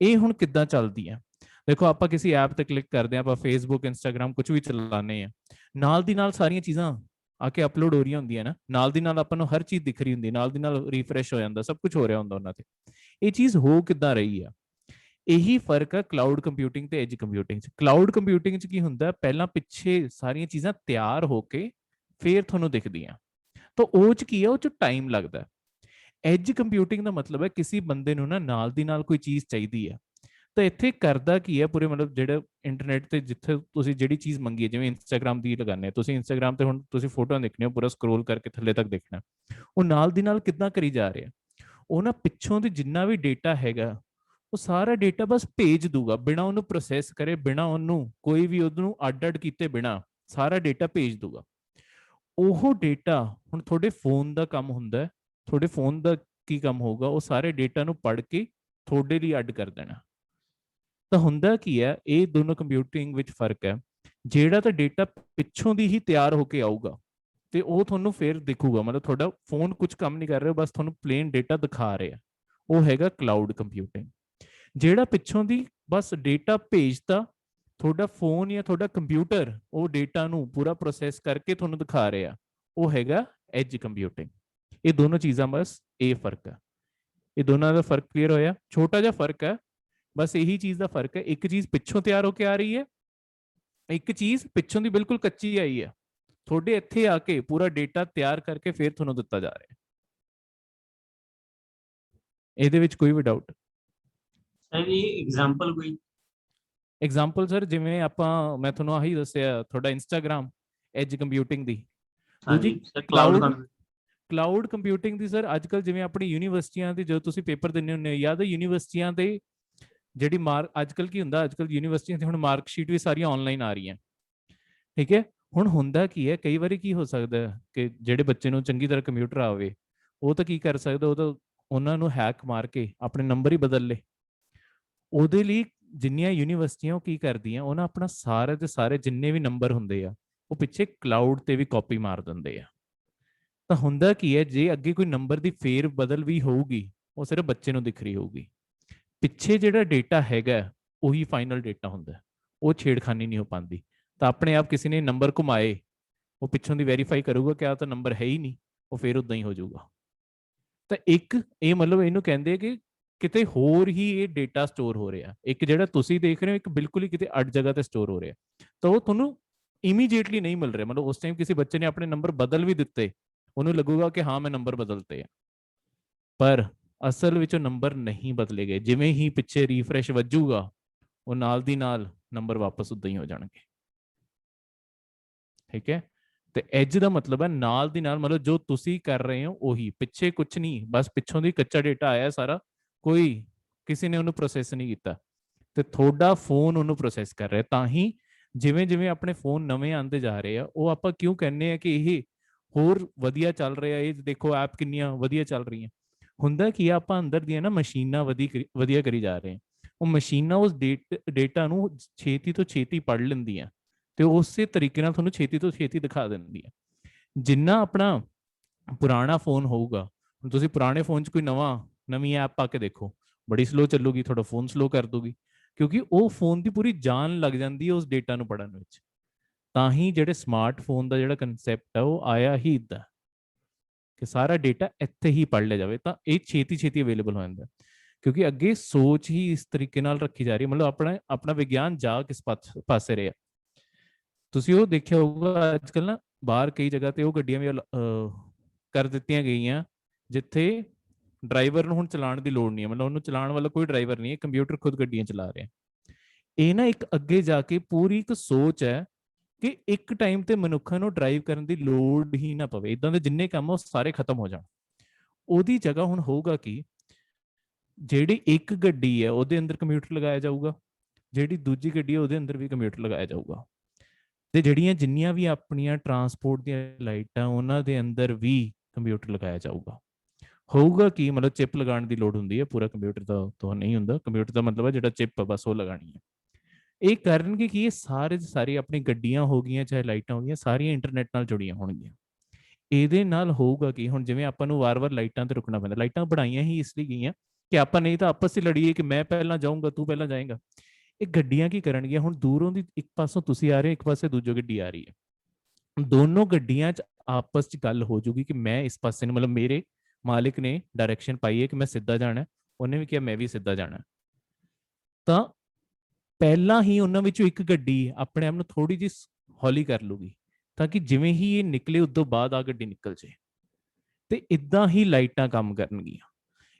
ਇਹ ਹੁਣ ਕਿੱਦਾਂ ਚੱਲਦੀ ਹੈ। ਦੇਖੋ ਆਪਾਂ ਕਿਸੇ ਐਪ ਤੇ ਕਲਿੱਕ ਕਰਦੇ ਆ, ਆਪਾਂ ਫੇਸਬੁੱਕ ਇੰਸਟਾਗ੍ਰਾਮ ਕੁਝ ਵੀ ਚਲਾਉਂਦੇ ਆ, ਨਾਲ ਦੀ ਨਾਲ ਸਾਰੀਆਂ ਚੀਜ਼ਾਂ ਆ ਕੇ ਅਪਲੋਡ ਹੋ ਰਹੀਆਂ ਹੁੰਦੀਆਂ ਨਾ, ਨਾਲ ਦੀ ਨਾਲ ਆਪਾਂ ਨੂੰ ਹਰ ਚੀਜ਼ ਦਿਖ ਰਹੀ ਹੁੰਦੀ, ਨਾਲ ਦੀ ਨਾਲ ਰੀਫਰੈਸ਼ ਹੋ ਜਾਂਦਾ, ਸਭ ਕੁਝ ਹੋ ਰਿਹਾ ਹੁੰਦਾ ਉਹਨਾਂ ਤੇ। ਇਹ ਚੀਜ਼ ਹੋ ਕਿੱਦਾਂ ਰਹੀ ਆ, ਇਹੀ ਫਰਕ ਹੈ ਕਲਾਊਡ ਕੰਪਿਊਟਿੰਗ ਤੇ ਐਜ ਕੰਪਿਊਟਿੰਗ 'ਚ। ਕਲਾਊਡ ਕੰਪਿਊਟਿੰਗ 'ਚ ਕੀ ਹੁੰਦਾ, ਪਹਿਲਾਂ ਪਿੱਛੇ ਸਾਰੀਆਂ ਚੀਜ਼ਾਂ ਤਿਆਰ ਹੋ ਕੇ ਫੇਰ ਤੁਹਾਨੂੰ ਦਿਖਦੀਆਂ, ਤਾਂ ਉਹ 'ਚ ਕੀ ਹੈ, ਉਹ 'ਚ ਟਾਈਮ ਲੱਗਦਾ। ਐਜ ਕੰਪਿਊਟਿੰਗ ਦਾ ਮਤਲਬ ਹੈ ਕਿਸੇ ਬੰਦੇ ਨੂੰ ਨਾ ਨਾਲ ਦੀ ਨਾਲ ਕੋਈ ਚੀਜ਼ ਚਾਹੀਦੀ ਹੈ, ਤਾਂ ਇੱਥੇ ਕਰਦਾ ਕੀ ਹੈ, ਪੂਰੇ ਮਤਲਬ ਜਿਹੜਾ ਇੰਟਰਨੈਟ ਤੇ ਜਿੱਥੇ ਤੁਸੀਂ ਜਿਹੜੀ ਚੀਜ਼ ਮੰਗੀ ਹੈ, ਜਿਵੇਂ ਇੰਸਟਾਗ੍ਰਾਮ ਦੀ ਲਗਾਉਂਦੇ, ਤੁਸੀਂ ਇੰਸਟਾਗ੍ਰਾਮ ਤੇ ਹੁਣ ਤੁਸੀਂ ਫੋਟੋਆਂ ਦੇਖਣੀਆਂ, ਪੂਰਾ ਸਕਰੋਲ ਕਰਕੇ ਥੱਲੇ ਤੱਕ ਦੇਖਣਾ, ਉਹ ਨਾਲ ਦੀ ਨਾਲ ਕਿੱਦਾਂ ਕਰੀ ਜਾ ਰਿਹਾ, ਉਹ ਨਾ ਪਿੱਛੋਂ ਦੀ ਜਿੰਨਾ ਵੀ ਡੇਟਾ ਹੈਗਾ, ਉਹ ਸਾਰਾ ਡੇਟਾ ਬਸ ਭੇਜ ਦੂਗਾ, ਬਿਨਾ ਉਹਨੂੰ ਪ੍ਰੋਸੈਸ ਕਰੇ, ਬਿਨਾ ਉਹਨੂੰ ਕੋਈ ਵੀ ਉਹਨੂੰ ਅੱਡ-ਅੱਡ ਕੀਤੇ ਬਿਨਾ ਸਾਰਾ ਡੇਟਾ ਭੇਜ ਦੂਗਾ। ਉਹ ਡੇਟਾ ਹੁਣ ਤੁਹਾਡੇ ਫੋਨ ਦਾ ਕੰਮ ਹੁੰਦਾ ਹੈ, ਤੁਹਾਡੇ ਫੋਨ ਦਾ ਕੀ ਕੰਮ ਹੋਊਗਾ, ਉਹ ਸਾਰੇ ਡੇਟਾ ਨੂੰ ਪੜ੍ਹ ਕੇ ਤੁਹਾਡੇ ਲਈ ਅੱਡ ਕਰ ਦੇਣਾ। ਤਾਂ ਹੁੰਦਾ ਕੀ ਹੈ, ਇਹ ਦੋਨੋਂ ਕੰਪਿਊਟਿੰਗ ਵਿੱਚ ਫਰਕ ਹੈ, ਜਿਹੜਾ ਤਾਂ ਡੇਟਾ ਪਿੱਛੋਂ ਦੀ ਹੀ ਤਿਆਰ ਹੋ ਕੇ ਆਊਗਾ ਤੇ ਉਹ ਤੁਹਾਨੂੰ ਫਿਰ ਦਿਖੂਗਾ, ਮਤਲਬ ਤੁਹਾਡਾ ਫੋਨ ਕੁਝ ਕੰਮ ਨਹੀਂ ਕਰ ਰਿਹਾ, ਬਸ ਤੁਹਾਨੂੰ ਪਲੇਨ ਡੇਟਾ ਦਿਖਾ ਰਿਹਾ, ਉਹ ਹੈਗਾ ਕਲਾਊਡ ਕੰਪਿਊਟਿੰਗ। ਜਿਹੜਾ ਪਿੱਛੋਂ ਦੀ ਬਸ ਡੇਟਾ ਭੇਜਤਾ, ਤੁਹਾਡਾ ਫੋਨ ਜਾਂ ਤੁਹਾਡਾ ਕੰਪਿਊਟਰ ਉਹ ਡੇਟਾ ਨੂੰ ਪੂਰਾ ਪ੍ਰੋਸੈਸ ਕਰਕੇ ਤੁਹਾਨੂੰ ਦਿਖਾ ਰਿਹਾ, ਉਹ ਹੈਗਾ ਐਜ ਕੰਪਿਊਟਿੰਗ। ਇਹ ਦੋਨੋਂ ਚੀਜ਼ਾਂ, ਬਸ ਇਹ ਫਰਕ ਹੈ। ਇਹ ਦੋਨਾਂ ਦਾ ਫਰਕ ਕਲੀਅਰ ਹੋਇਆ, ਛੋਟਾ ਜਿਹਾ ਫਰਕ ਹੈ, ਬਸ ਇਹੀ ਚੀਜ਼ ਦਾ ਫਰਕ ਹੈ। ਇੱਕ ਚੀਜ਼ ਪਿੱਛੋਂ ਤਿਆਰ ਹੋ ਕੇ ਆ ਰਹੀ ਹੈ, ਇੱਕ ਚੀਜ਼ ਪਿੱਛੋਂ ਦੀ ਬਿਲਕੁਲ ਕੱਚੀ ਆਈ ਹੈ, ਤੁਹਾਡੇ ਇੱਥੇ ਆ ਕੇ ਪੂਰਾ ਡੇਟਾ ਤਿਆਰ ਕਰਕੇ ਫਿਰ ਤੁਹਾਨੂੰ ਦਿੱਤਾ ਜਾ ਰਿਹਾ। ਇਹਦੇ ਵਿੱਚ ਕੋਈ ਵੀ ਡਾਊਟ? ਸਰ ਇਹ ਐਗਜ਼ਾਮਪਲ ਕੋਈ? ਐਗਜ਼ਾਮਪਲ ਸਰ, ਜਿਵੇਂ ਆਪਾਂ ਮੈਂ ਤੁਹਾਨੂੰ ਆਹੀ ਦੱਸਿਆ, ਤੁਹਾਡਾ ਇੰਸਟਾਗ੍ਰਾਮ ਐਜ ਕੰਪਿਊਟਿੰਗ ਦੀ। ਦੂਜੀ ਕਲਾਊਡ ਕੰਪਿਊਟਿੰਗ ਦੀ ਸਰ, ਅੱਜ ਕੱਲ ਜਿਵੇਂ ਆਪਣੀ ਯੂਨੀਵਰਸਿਟੀਆਂ ਦੇ ਜਦੋਂ ਤੁਸੀਂ ਪੇਪਰ ਦਿੰਦੇ ਹੁੰਦੇ, ਜਾਂ ਤਾਂ ਯੂਨੀਵਰਸਿਟੀਆਂ ਦੇ ਜਿਹੜੀ ਅੱਜ ਕੱਲ ਕੀ ਹੁੰਦਾ, ਅੱਜ ਕੱਲ ਯੂਨੀਵਰਸਿਟੀਆਂ ਤੇ ਹੁਣ ਮਾਰਕਸ਼ੀਟ ਵੀ ਸਾਰੀਆਂ ਆਨਲਾਈਨ ਆ ਰਹੀਆਂ, ਠੀਕ ਹੈ। ਹੁਣ ਹੁੰਦਾ ਕੀ ਹੈ, ਕਈ ਵਾਰੀ ਕੀ ਹੋ ਸਕਦਾ ਕਿ ਜਿਹੜੇ ਬੱਚੇ ਨੂੰ ਚੰਗੀ ਤਰ੍ਹਾਂ ਕੰਪਿਊਟਰ ਆਵੇ, ਉਹ ਤਾਂ ਕੀ ਕਰ ਸਕਦਾ, ਉਹ ਤਾਂ ਉਹਨਾਂ ਨੂੰ ਹੈਕ ਮਾਰ ਕੇ ਆਪਣੇ ਨੰਬਰ ਹੀ ਬਦਲ ਲੇ। ਉਹਦੇ ਲਈ ਜਿੰਨੀਆਂ ਯੂਨੀਵਰਸਿਟੀਆਂ ਉਹ ਕੀ ਕਰਦੀਆਂ, ਉਹਨਾਂ ਆਪਣਾ ਸਾਰੇ ਦੇ ਸਾਰੇ ਜਿੰਨੇ ਵੀ ਨੰਬਰ ਹੁੰਦੇ ਆ, ਉਹ ਪਿੱਛੇ ਕਲਾਊਡ ਤੇ ਵੀ ਕਾਪੀ ਮਾਰ ਦਿੰਦੇ ਆ। ਤਾਂ ਹੁੰਦਾ ਕੀ ਹੈ, ਜੇ ਅੱਗੇ ਕੋਈ ਨੰਬਰ ਦੀ ਫੇਰ ਬਦਲ ਵੀ ਹੋਊਗੀ, ਉਹ ਸਿਰਫ ਬੱਚੇ ਨੂੰ ਦਿਖ ਰਹੀ ਹੋਊਗੀ, ਪਿੱਛੇ ਜਿਹੜਾ ਡੇਟਾ ਹੈਗਾ ਉਹੀ ਫਾਈਨਲ ਡੇਟਾ ਹੁੰਦਾ, ਉਹ ਛੇੜਖਾਨੀ ਨਹੀਂ ਹੋ ਪਾਉਂਦੀ। ਤਾਂ ਆਪਣੇ ਆਪ ਕਿਸੇ ਨੇ ਨੰਬਰ ਘੁਮਾਏ, ਉਹ ਪਿੱਛੋਂ ਦੀ ਵੈਰੀਫਾਈ ਕਰੂਗਾ ਕਿ ਆ ਤਾਂ ਨੰਬਰ ਹੈ ਹੀ ਨਹੀਂ, ਉਹ ਫਿਰ ਉਦਾਂ ਹੀ ਹੋ ਜਾਊਗਾ। ਤਾਂ ਇੱਕ ਇਹ ਮਤਲਬ ਇਹਨੂੰ ਕਹਿੰਦੇ ਕਿ ਕਿਤੇ ਹੋਰ ਹੀ ਇਹ ਡੇਟਾ ਸਟੋਰ ਹੋ ਰਿਹਾ, ਇੱਕ ਜਿਹੜਾ ਤੁਸੀਂ ਦੇਖ ਰਹੇ ਹੋ ਇੱਕ ਬਿਲਕੁਲ ਹੀ ਕਿਤੇ ਅੱਡ ਜਗ੍ਹਾ ਤੇ ਸਟੋਰ ਹੋ ਰਿਹਾ, ਤਾਂ ਉਹ ਤੁਹਾਨੂੰ ਇਮੀਡੀਏਟਲੀ ਨਹੀਂ ਮਿਲ ਰਿਹਾ। ਮਤਲਬ ਉਸ ਟਾਈਮ ਕਿਸੇ ਬੱਚੇ ਨੇ ਆਪਣੇ ਨੰਬਰ ਬਦਲ ਵੀ ਦਿੱਤੇ, ਉਹਨੂੰ ਲੱਗੂਗਾ ਕਿ ਹਾਂ ਮੈਂ ਨੰਬਰ ਬਦਲਤੇ ਆ, ਪਰ ਅਸਲ ਵਿੱਚ ਉਹ ਨੰਬਰ ਨਹੀਂ ਬਦਲੇ ਗਏ। ਜਿਵੇਂ ਹੀ ਪਿੱਛੇ ਰੀਫਰੈਸ਼ ਵੱਜੂਗਾ, ਉਹ ਨਾਲ ਦੀ ਨਾਲ ਨੰਬਰ ਵਾਪਸ ਉਦਾਂ ਹੀ ਹੋ ਜਾਣਗੇ, ਠੀਕ ਹੈ। ਤੇ ਐਜ ਦਾ ਮਤਲਬ ਹੈ ਨਾਲ ਦੀ ਨਾਲ, ਮਤਲਬ ਜੋ ਤੁਸੀਂ ਕਰ ਰਹੇ ਹੋ ਉਹੀ, ਪਿੱਛੇ ਕੁਝ ਨਹੀਂ, ਬਸ ਪਿੱਛੋਂ ਦੀ ਕੱਚਾ ਡੇਟਾ ਆਇਆ ਸਾਰਾ, ਕੋਈ ਕਿਸੇ ਨੇ ਉਹਨੂੰ ਪ੍ਰੋਸੈਸ ਨਹੀਂ ਕੀਤਾ, ਤੇ ਤੁਹਾਡਾ ਫੋਨ ਉਹਨੂੰ ਪ੍ਰੋਸੈਸ ਕਰ ਰਿਹਾ। ਤਾਂ ਹੀ ਜਿਵੇਂ ਜਿਵੇਂ ਆਪਣੇ ਫੋਨ ਨਵੇਂ ਆਉਂਦੇ ਜਾ ਰਹੇ ਆ, ਉਹ ਆਪਾਂ ਕਿਉਂ ਕਹਿੰਦੇ ਆ ਕਿ ਇਹ ਹੋਰ ਵਧੀਆ ਚੱਲ ਰਿਹਾ, ਇਹ ਦੇਖੋ ਐਪ ਕਿੰਨੀਆਂ ਵਧੀਆ ਚੱਲ ਰਹੀਆਂ। ਹੁੰਦਾ ਕੀ ਆ, ਆਪਾਂ ਅੰਦਰ ਦੀਆਂ ਨਾ ਮਸ਼ੀਨਾਂ ਵਧੀਆ ਕਰੀ ਜਾ ਰਹੇ ਹਾਂ, ਉਹ ਮਸ਼ੀਨਾਂ ਉਸ ਡੇਟਾ ਨੂੰ ਛੇਤੀ ਤੋਂ ਛੇਤੀ ਪੜ੍ਹ ਲੈਂਦੀਆਂ ਤੇ ਉਸੇ ਤਰੀਕੇ ਨਾਲ ਤੁਹਾਨੂੰ ਛੇਤੀ ਤੋਂ ਛੇਤੀ ਦਿਖਾ ਦਿੰਦੀਆਂ। ਜਿੰਨਾ ਆਪਣਾ ਪੁਰਾਣਾ ਫੋਨ ਹੋਊਗਾ, ਤੁਸੀਂ ਪੁਰਾਣੇ ਫੋਨ 'ਚ ਕੋਈ ਨਵੀਂ ਐਪ ਪਾ ਕੇ ਦੇਖੋ, ਬੜੀ ਸਲੋ ਚੱਲੂਗੀ, ਤੁਹਾਡਾ ਫੋਨ ਸਲੋ ਕਰ ਦੂਗੀ, ਕਿਉਂਕਿ ਉਹ ਫੋਨ ਦੀ ਪੂਰੀ ਜਾਨ ਲੱਗ ਜਾਂਦੀ ਹੈ ਉਸ ਡੇਟਾ ਨੂੰ ਪੜ੍ਹਨ ਵਿੱਚ। ਤਾਂ ਹੀ ਜਿਹੜੇ ਸਮਾਰਟਫੋਨ ਦਾ ਜਿਹੜਾ ਕਨਸੈਪਟ ਹੈ ਉਹ ਆਇਆ ਹੀ ਇੱਦਾਂ ਕਿ ਸਾਰਾ ਡੇਟਾ ਇੱਥੇ ਹੀ ਪੜ੍ਹ ਲਿਆ ਜਾਵੇ, ਤਾਂ ਇਹ ਛੇਤੀ ਛੇਤੀ ਅਵੇਲੇਬਲ ਹੋ ਜਾਂਦਾ, ਕਿਉਂਕਿ ਅੱਗੇ ਸੋਚ ਹੀ ਇਸ ਤਰੀਕੇ ਨਾਲ ਰੱਖੀ ਜਾ ਰਹੀ ਹੈ। ਮਤਲਬ ਆਪਣਾ ਵਿਗਿਆਨ ਜਾ ਕਿਸ ਪਾਸੇ ਰਿਹਾ। ਤੁਸੀਂ ਉਹ ਦੇਖਿਆ ਹੋਊਗਾ ਅੱਜ ਕੱਲ ਨਾ ਬਾਹਰ ਕਈ ਜਗ੍ਹਾ ਤੇ ਉਹ ਗੱਡੀਆਂ ਵੀ ਕਰ ਦਿੱਤੀਆਂ ਗਈਆਂ ਜਿੱਥੇ ਡਰਾਈਵਰ ਨੂੰ ਹੁਣ ਚਲਾਉਣ ਦੀ ਲੋੜ ਨਹੀਂ ਹੈ, ਮਤਲਬ ਉਹਨੂੰ ਚਲਾਉਣ ਵਾਲਾ ਕੋਈ ਡਰਾਈਵਰ ਨਹੀਂ ਹੈ, ਕੰਪਿਊਟਰ ਖੁਦ ਗੱਡੀਆਂ ਚਲਾ ਰਿਹਾ। ਇਹ ਨਾ ਇੱਕ ਅੱਗੇ ਜਾ ਕੇ ਪੂਰੀ ਇੱਕ ਸੋਚ ਹੈ ਕਿ ਇੱਕ ਟਾਈਮ ਤੇ ਮਨੁੱਖਾਂ ਨੂੰ ਡਰਾਈਵ ਕਰਨ ਦੀ ਲੋੜ ਹੀ ਨਾ ਪਵੇ, ਇਦਾਂ ਦੇ ਜਿੰਨੇ ਕੰਮ ਆ ਉਹ ਸਾਰੇ ਖਤਮ ਹੋ ਜਾਣ। ਉਹਦੀ ਜਗ੍ਹਾ ਹੁਣ ਹੋਊਗਾ ਕਿ ਜਿਹੜੀ ਇੱਕ ਗੱਡੀ ਹੈ ਉਹਦੇ ਅੰਦਰ ਕੰਪਿਊਟਰ ਲਗਾਇਆ ਜਾਊਗਾ, ਜਿਹੜੀ ਦੂਜੀ ਗੱਡੀ ਹੈ ਉਹਦੇ ਅੰਦਰ ਵੀ ਕੰਪਿਊਟਰ ਲਗਾਇਆ ਜਾਊਗਾ, ਤੇ ਜਿਹੜੀਆਂ ਜਿੰਨੀਆਂ ਵੀ ਆਪਣੀਆਂ ਟਰਾਂਸਪੋਰਟ ਦੀਆਂ ਲਾਈਟਾਂ ਉਹਨਾਂ ਦੇ ਅੰਦਰ ਵੀ ਕੰਪਿਊਟਰ ਲਗਾਇਆ ਜਾਊਗਾ। ਹੋਊਗਾ ਕਿ ਮਤਲਬ ਚਿਪ ਲਗਾਉਣ ਦੀ ਲੋੜ ਹੁੰਦੀ ਹੈ, ਪੂਰਾ ਕੰਪਿਊਟਰ ਦਾ ਤਾਂ ਨਹੀਂ ਹੁੰਦਾ, ਕੰਪਿਊਟਰ ਦਾ ਮਤਲਬ ਹੈ ਜਿਹੜਾ ਚਿਪ ਬਸ ਉਹ ਲਗਾਣੀ ਹੈ। ਇਹ ਕਰਨਗੇ ਕਿ ਇਹ ਸਾਰੇ ਸਾਰੀ ਆਪਣੀ ਗੱਡੀਆਂ ਹੋ ਗਈਆਂ ਚਾਹੇ ਲਾਈਟਾਂ ਹੋ ਗਈਆਂ ਸਾਰੀਆਂ ਇੰਟਰਨੈਟ ਨਾਲ ਜੁੜੀਆਂ ਹੋਣਗੀਆਂ। ਇਹਦੇ ਨਾਲ ਹੋਊਗਾ ਕਿ ਹੁਣ ਜਿਵੇਂ ਆਪਾਂ ਨੂੰ ਵਾਰ-ਵਾਰ ਲਾਈਟਾਂ ਤੇ ਰੁਕਣਾ ਪੈਂਦਾ, ਲਾਈਟਾਂ ਬਣਾਈਆਂ ਹੀ ਇਸ ਲਈ ਗਈਆਂ ਕਿ ਆਪਾਂ ਨਹੀਂ ਤਾਂ ਆਪਸ 'ਚ ਲੜੀਏ ਕਿ ਮੈਂ ਪਹਿਲਾਂ ਜਾਊਂਗਾ ਤੂੰ ਪਹਿਲਾਂ ਜਾਏਗਾ। ਇਹ ਗੱਡੀਆਂ ਕੀ ਕਰਨਗੀਆਂ, ਹੁਣ ਦੂਰੋਂ ਦੀ ਇੱਕ ਪਾਸੋਂ ਤੁਸੀਂ ਆ ਰਹੇ ਹੋ, ਇੱਕ ਪਾਸੇ ਦੂਜੀ ਗੱਡੀ ਆ ਰਹੀ ਹੈ, ਦੋਨੋਂ ਗੱਡੀਆਂ 'ਚ ਆਪਸ 'ਚ ਗੱਲ ਹੋ ਜੂਗੀ ਕਿ ਮੈਂ ਇਸ ਪਾਸੇ ਨੂੰ, ਮਤਲਬ ਮੇਰੇ ਮਾਲਿਕ ਨੇ ਡਾਇਰੈਕਸ਼ਨ ਪਾਈ ਹੈ ਕਿ ਮੈਂ ਸਿੱਧਾ ਜਾਣਾ, ਉਹਨੇ ਵੀ ਕਿਹਾ ਮੈਂ ਵੀ ਸਿੱਧਾ ਜਾਣਾ। ਤਾਂ ਪਹਿਲਾਂ ਹੀ ਉਹਨਾਂ ਵਿੱਚੋਂ ਇੱਕ ਗੱਡੀ ਆਪਣੇ ਆਪ ਨੂੰ ਥੋੜੀ ਜਿਹੀ ਹੌਲੀ ਕਰ ਲੂਗੀ ਤਾਂ ਕਿ ਜਿਵੇਂ ਹੀ ਇਹ ਨਿਕਲੇ ਉਦੋਂ ਬਾਅਦ ਆ ਗੱਡੀ ਨਿਕਲ ਜੇ। ਤੇ ਇਦਾਂ ਹੀ ਲਾਈਟਾਂ ਕੰਮ ਕਰਨਗੀਆਂ।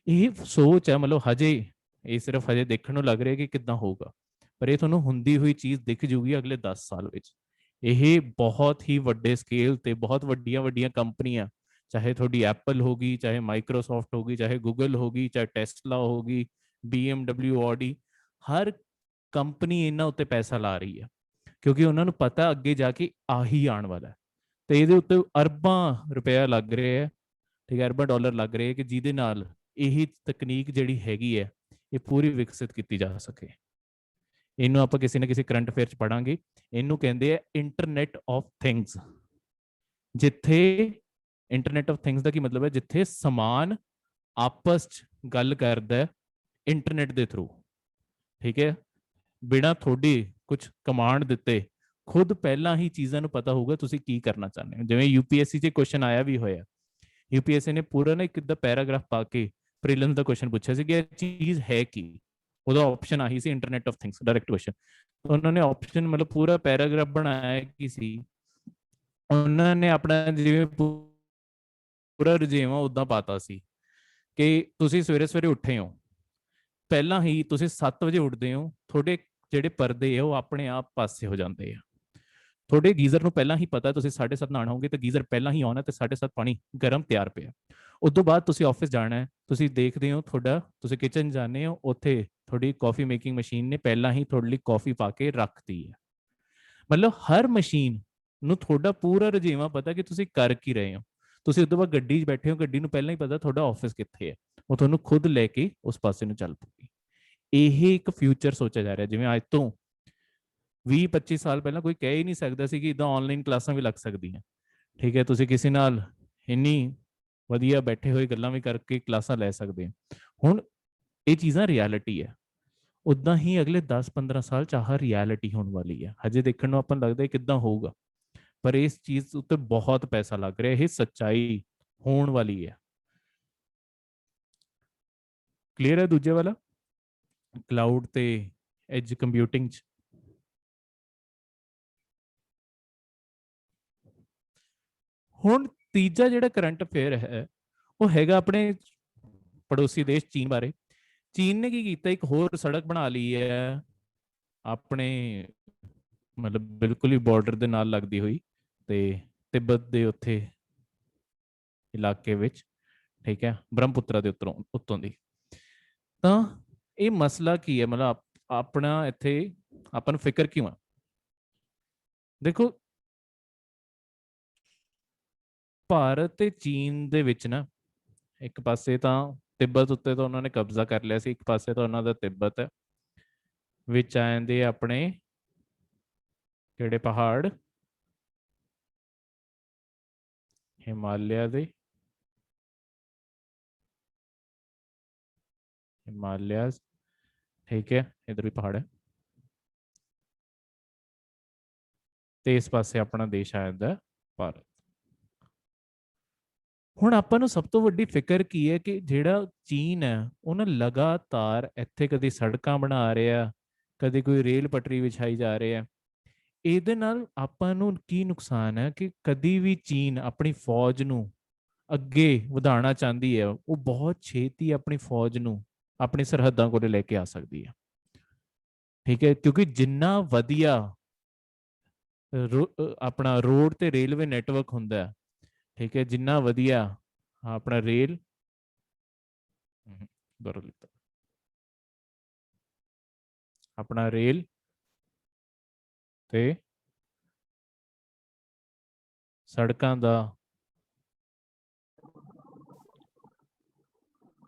ਇਹ ਸੋਚ ਹੈ, ਮਤਲਬ ਹਜੇ ਇਹ ਸਿਰਫ ਹਜੇ ਦੇਖਣ ਨੂੰ ਲੱਗ ਰਿਹਾ ਕਿ ਕਿੱਦਾਂ ਹੋਊਗਾ, ਪਰ ਇਹ ਤੁਹਾਨੂੰ ਹੁੰਦੀ ਹੋਈ ਚੀਜ਼ ਦਿਖ ਜੂਗੀ ਅਗਲੇ 10 ਸਾਲ ਵਿੱਚ। ਇਹ ਬਹੁਤ ਹੀ ਵੱਡੇ ਸਕੇਲ ਤੇ ਬਹੁਤ ਵੱਡੀਆਂ ਵੱਡੀਆਂ ਕੰਪਨੀਆਂ, ਚਾਹੇ ਤੁਹਾਡੀ ਐਪਲ ਹੋਗੀ, ਚਾਹੇ ਮਾਈਕਰੋਸਾਫਟ ਹੋਗੀ, ਚਾਹੇ ਗੂਗਲ ਹੋਗੀ, ਚਾਹੇ ਟੈਸਲਾ ਹੋਗੀ, BMW, ਆਡੀ, ਹਰ ਕੰਪਨੀ ਇਹਨਾਂ ਉੱਤੇ ਪੈਸਾ ਲਾ ਰਹੀ ਹੈ ਕਿਉਂਕਿ ਉਹਨਾਂ ਨੂੰ ਪਤਾ ਅੱਗੇ ਜਾ ਕੇ ਆਹੀ ਆਉਣ ਵਾਲਾ ਹੈ। ਤੇ ਇਹਦੇ ਉੱਤੇ ਅਰਬਾਂ ਰੁਪਇਆ ਲੱਗ ਰਿਹਾ ਹੈ, ਠੀਕ ਹੈ, ਅਰਬਾਂ ਡਾਲਰ ਲੱਗ ਰਹੇ ਹੈ ਕਿ ਜਿਹਦੇ ਨਾਲ ਇਹ ਤਕਨੀਕ ਜਿਹੜੀ ਹੈਗੀ ਹੈ ਇਹ ਪੂਰੀ ਵਿਕਸਿਤ ਕੀਤੀ ਜਾ ਸਕੇ। ਇਹਨੂੰ ਆਪਾਂ ਕਿਸੇ ਨਾ ਕਿਸੇ ਕਰੰਟ ਅਫੇਅਰ 'ਚ ਪੜਾਂਗੇ। ਇਹਨੂੰ ਕਹਿੰਦੇ ਆ ਇੰਟਰਨੈਟ ਆਫ ਥਿੰਗਸ। ਜਿੱਥੇ ਇੰਟਰਨੈਟ ਆਫ ਥਿੰਗਸ ਦਾ ਕੀ ਮਤਲਬ ਹੈ, ਜਿੱਥੇ ਸਮਾਨ ਆਪਸ 'ਚ ਗੱਲ ਕਰਦਾ ਇੰਟਰਨੈਟ ਦੇ ਥਰੂ, ਠੀਕ ਹੈ, ਬਿਨਾਂ ਤੁਹਾਡੀ ਕੁਝ ਕਮਾਂਡ ਦਿੱਤੇ ਖੁਦ ਪਹਿਲਾਂ ਹੀ ਚੀਜ਼ਾਂ ਨੂੰ ਪਤਾ ਹੋਊਗਾ ਤੁਸੀਂ ਕੀ ਕਰਨਾ ਚਾਹੁੰਦੇ ਹੋ। ਜਿਵੇਂ UPSC 'ਚ ਕੁਐਸਚਨ ਆਇਆ ਵੀ ਹੋਇਆ, UPSC ਨੇ ਪੂਰਾ ਨਾ ਇੱਕ ਅੱਧਾ ਪੈਰਾਗ੍ਰਾਫ ਪਾ ਕੇ ਪ੍ਰੀਲਿਮਸ ਦਾ ਕੁਐਸਚਨ ਪੁੱਛਿਆ ਸੀ ਕਿ ਇਹ ਚੀਜ਼ ਹੈ ਕੀ, ਉਹਦਾ ਆਪਸ਼ਨ ਆਹੀ ਸੀ internet of things, direct question. ਉਹਨਾਂ ਨੇ ਆਪਸ਼ਨ ਮਤਲਬ ਪੂਰਾ ਪੈਰਾਗ੍ਰਾਫ ਬਣਾਇਆ ਕੀ ਸੀ, ਉਹਨਾਂ ਨੇ ਆਪਣਾ ਜਿਵੇਂ ਪੂਰਾ ਰੁਝੇਵਾਂ ਉਦਾਂ ਪਾਤਾ ਸੀ ਕਿ ਤੁਸੀਂ ਸਵੇਰੇ ਸਵੇਰੇ ਉੱਠੇ ਹੋ, ਪਹਿਲਾਂ ਹੀ ਤੁਸੀਂ 7 ਵਜੇ ਉੱਠਦੇ ਹੋ, ਤੁਹਾਡੇ ਜਿਹੜੇ ਪਰਦੇ ਆ ਉਹ ਆਪਣੇ ਆਪ ਪਾਸੇ ਹੋ ਜਾਂਦੇ ਆ। ਤੁਹਾਡੇ ਗੀਜ਼ਰ ਨੂੰ ਪਹਿਲਾਂ ਹੀ ਪਤਾ ਤੁਸੀਂ 7:30 ਨਹਾਣਾ ਹੋਗੇ ਤੇ ਗੀਜ਼ਰ ਪਹਿਲਾਂ ਹੀ ਆਉਣਾ ਤੇ 7:30 ਪਾਣੀ ਗਰਮ ਤਿਆਰ ਪਿਆ। ਉਸ ਤੋਂ ਬਾਅਦ ਤੁਸੀਂ ਆਫਿਸ ਜਾਣਾ ਹੈ, ਤੁਸੀਂ ਦੇਖਦੇ ਹੋ ਤੁਹਾਡਾ, ਤੁਸੀਂ ਕਿਚਨ ਜਾਂਦੇ ਹੋ, ਉੱਥੇ ਤੁਹਾਡੀ ਕਾਫੀ ਮੇਕਿੰਗ ਮਸ਼ੀਨ ਨੇ ਪਹਿਲਾਂ ਹੀ ਤੁਹਾਡੇ ਲਈ ਕਾਫੀ ਪਾ ਕੇ ਰੱਖਤੀ ਹੈ। ਮਤਲਬ ਹਰ ਮਸ਼ੀਨ ਨੂੰ ਤੁਹਾਡਾ ਪੂਰਾ ਰੁਝੇਵਾਂ ਪਤਾ ਕਿ ਤੁਸੀਂ ਕਰ ਕੀ ਰਹੇ ਹੋ। ਤੁਸੀਂ ਉਸ ਤੋਂ ਬਾਅਦ ਗੱਡੀ 'ਚ ਬੈਠੇ ਹੋ, ਗੱਡੀ ਨੂੰ ਪਹਿਲਾਂ ਹੀ ਪਤਾ ਤੁਹਾਡਾ ਆਫਿਸ ਕਿੱਥੇ ਹੈ, ਉਹ ਤੁਹਾਨੂੰ ਖੁਦ ਲੈ ਕੇ ਉਸ ਪਾਸੇ ਨੂੰ ਚੱਲ ਪਊਗੀ। ਇਹ ਇੱਕ ਫਿਊਚਰ ਸੋਚਿਆ ਜਾ ਰਿਹਾ, ਜਿਵੇਂ ਅੱਜ ਤੋਂ 20-25 ਸਾਲ ਪਹਿਲਾਂ ਕੋਈ ਕਹਿ ਹੀ ਨਹੀਂ ਸਕਦਾ ਸੀ ਕਿ ਇਦਾਂ ਆਨਲਾਈਨ ਕਲਾਸਾਂ ਵੀ ਲੱਗ ਸਕਦੀਆਂ, ਠੀਕ ਹੈ, ਤੁਸੀਂ ਕਿਸੇ ਨਾਲ ਇੰਨੀ ਵਧੀਆ ਬੈਠੇ ਹੋਏ ਗੱਲਾਂ ਵੀ ਕਰਕੇ ਕਲਾਸਾਂ ਲੈ ਸਕਦੇ ਹੋ। ਹੁਣ ਇਹ ਚੀਜ਼ਾਂ ਰਿਐਲਿਟੀ ਹੈ, ਉਦਾਂ ਹੀ ਅਗਲੇ 10-15 ਸਾਲ 'ਚ ਆਹ ਰਿਐਲਿਟੀ ਹੋਣ ਵਾਲੀ ਹੈ। ਹਜੇ ਦੇਖਣ ਨੂੰ ਆਪਾਂ ਨੂੰ ਲੱਗਦਾ ਕਿੱਦਾਂ ਹੋਊਗਾ, ਪਰ ਇਸ ਚੀਜ਼ ਉੱਤੇ ਬਹੁਤ ਪੈਸਾ ਲੱਗ ਰਿਹਾ, ਇਹ ਸੱਚਾਈ ਹੋਣ ਵਾਲੀ ਹੈ। ਕਲੀਅਰ ਹੈ ਦੂਜੇ ਵਾਲਾ, ਕਲਾਊਡ ਤੇ ਐਜ ਕੰਪਿਊਟਿੰਗ 'ਚ। ਹੁਣ ਤੀਜਾ ਜਿਹੜਾ ਕਰੰਟ ਅਫੇਅਰ ਹੈ ਉਹ ਹੈਗਾ ਆਪਣੇ ਪੜੋਸੀ ਦੇਸ਼ ਚੀਨ ਬਾਰੇ। ਚੀਨ ਨੇ ਕੀ ਕੀਤਾ, ਇੱਕ ਹੋਰ ਸੜਕ ਬਣਾ ਲਈ ਹੈ ਆਪਣੇ ਮਤਲਬ ਬਿਲਕੁਲ ਹੀ ਬਾਰਡਰ ਦੇ ਨਾਲ ਲੱਗਦੀ ਹੋਈ, ਤੇ ਤਿੱਬਤ ਦੇ ਉੱਥੇ ਇਲਾਕੇ ਵਿੱਚ, ਠੀਕ ਹੈ, ਬ੍ਰਹਮਪੁੱਤਰਾ ਦੇ ਉੱਤੋਂ ਦੀ। ਤਾਂ ਇਹ ਮਸਲਾ ਕੀ ਹੈ, ਮਤਲਬ ਆਪਣਾ ਇੱਥੇ ਆਪਾਂ ਨੂੰ ਫਿਕਰ ਕਿਉਂ ਆ? ਦੇਖੋ ਭਾਰਤ ਤੇ ਚੀਨ ਦੇ ਵਿੱਚ ਨਾ, ਇੱਕ ਪਾਸੇ ਤਾਂ ਤਿੱਬਤ ਉੱਤੇ ਤਾਂ ਉਹਨਾਂ ਨੇ ਕਬਜ਼ਾ ਕਰ ਲਿਆ ਸੀ, ਇੱਕ ਪਾਸੇ ਤਾਂ ਉਹਨਾਂ ਦਾ ਤਿੱਬਤ ਹੈ, ਵਿੱਚ ਆ ਜਾਂਦੇ ਆਪਣੇ ਕਿਹੜੇ ਪਹਾੜ, ਹਿਮਾਲਿਆ ਦੇ, ਹਿਮਾਲਿਆਸ, ਠੀਕ ਹੈ, ਇਧਰ ਵੀ ਪਹਾੜ ਹੈ, ਤੇ ਇਸ ਪਾਸੇ ਆਪਣਾ ਦੇਸ਼ ਆ ਜਾਂਦਾ ਭਾਰਤ। ਹੁਣ ਆਪਾਂ ਨੂੰ ਸਭ ਤੋਂ ਵੱਡੀ ਫਿਕਰ ਕੀ ਹੈ ਕਿ ਜਿਹੜਾ ਚੀਨ ਹੈ ਉਹ ਨਾ ਲਗਾਤਾਰ ਇੱਥੇ ਕਦੀ ਸੜਕਾਂ ਬਣਾ ਰਿਹਾ, ਕਦੇ ਕੋਈ ਰੇਲ ਪਟਰੀ ਵਿਛਾਈ ਜਾ ਰਿਹਾ। ਇਹਦੇ ਨਾਲ ਆਪਾਂ ਨੂੰ ਕੀ ਨੁਕਸਾਨ ਹੈ ਕਿ ਕਦੀ ਵੀ ਚੀਨ ਆਪਣੀ ਫੌਜ ਨੂੰ ਅੱਗੇ ਵਧਾਉਣਾ ਚਾਹੁੰਦੀ ਹੈ, ਉਹ ਬਹੁਤ ਛੇਤੀ ਆਪਣੀ ਫੌਜ ਨੂੰ ਆਪਣੀ ਸਰਹੱਦਾਂ ਕੋਲੇ ਲੈ ਕੇ ਆ ਸਕਦੀ ਹੈ। ਠੀਕ ਹੈ, ਕਿਉਂਕਿ ਜਿੰਨਾ ਵਧੀਆ ਆਪਣਾ ਰੋਡ ਤੇ ਰੇਲਵੇ ਨੈਟਵਰਕ ਹੁੰਦਾ ਹੈ, ਠੀਕ ਹੈ, ਜਿੰਨਾ ਵਧੀਆ ਆਪਣਾ ਰੇਲ ਆਪਣਾ ਰੇਲ ਤੇ ਸੜਕਾਂ ਦਾ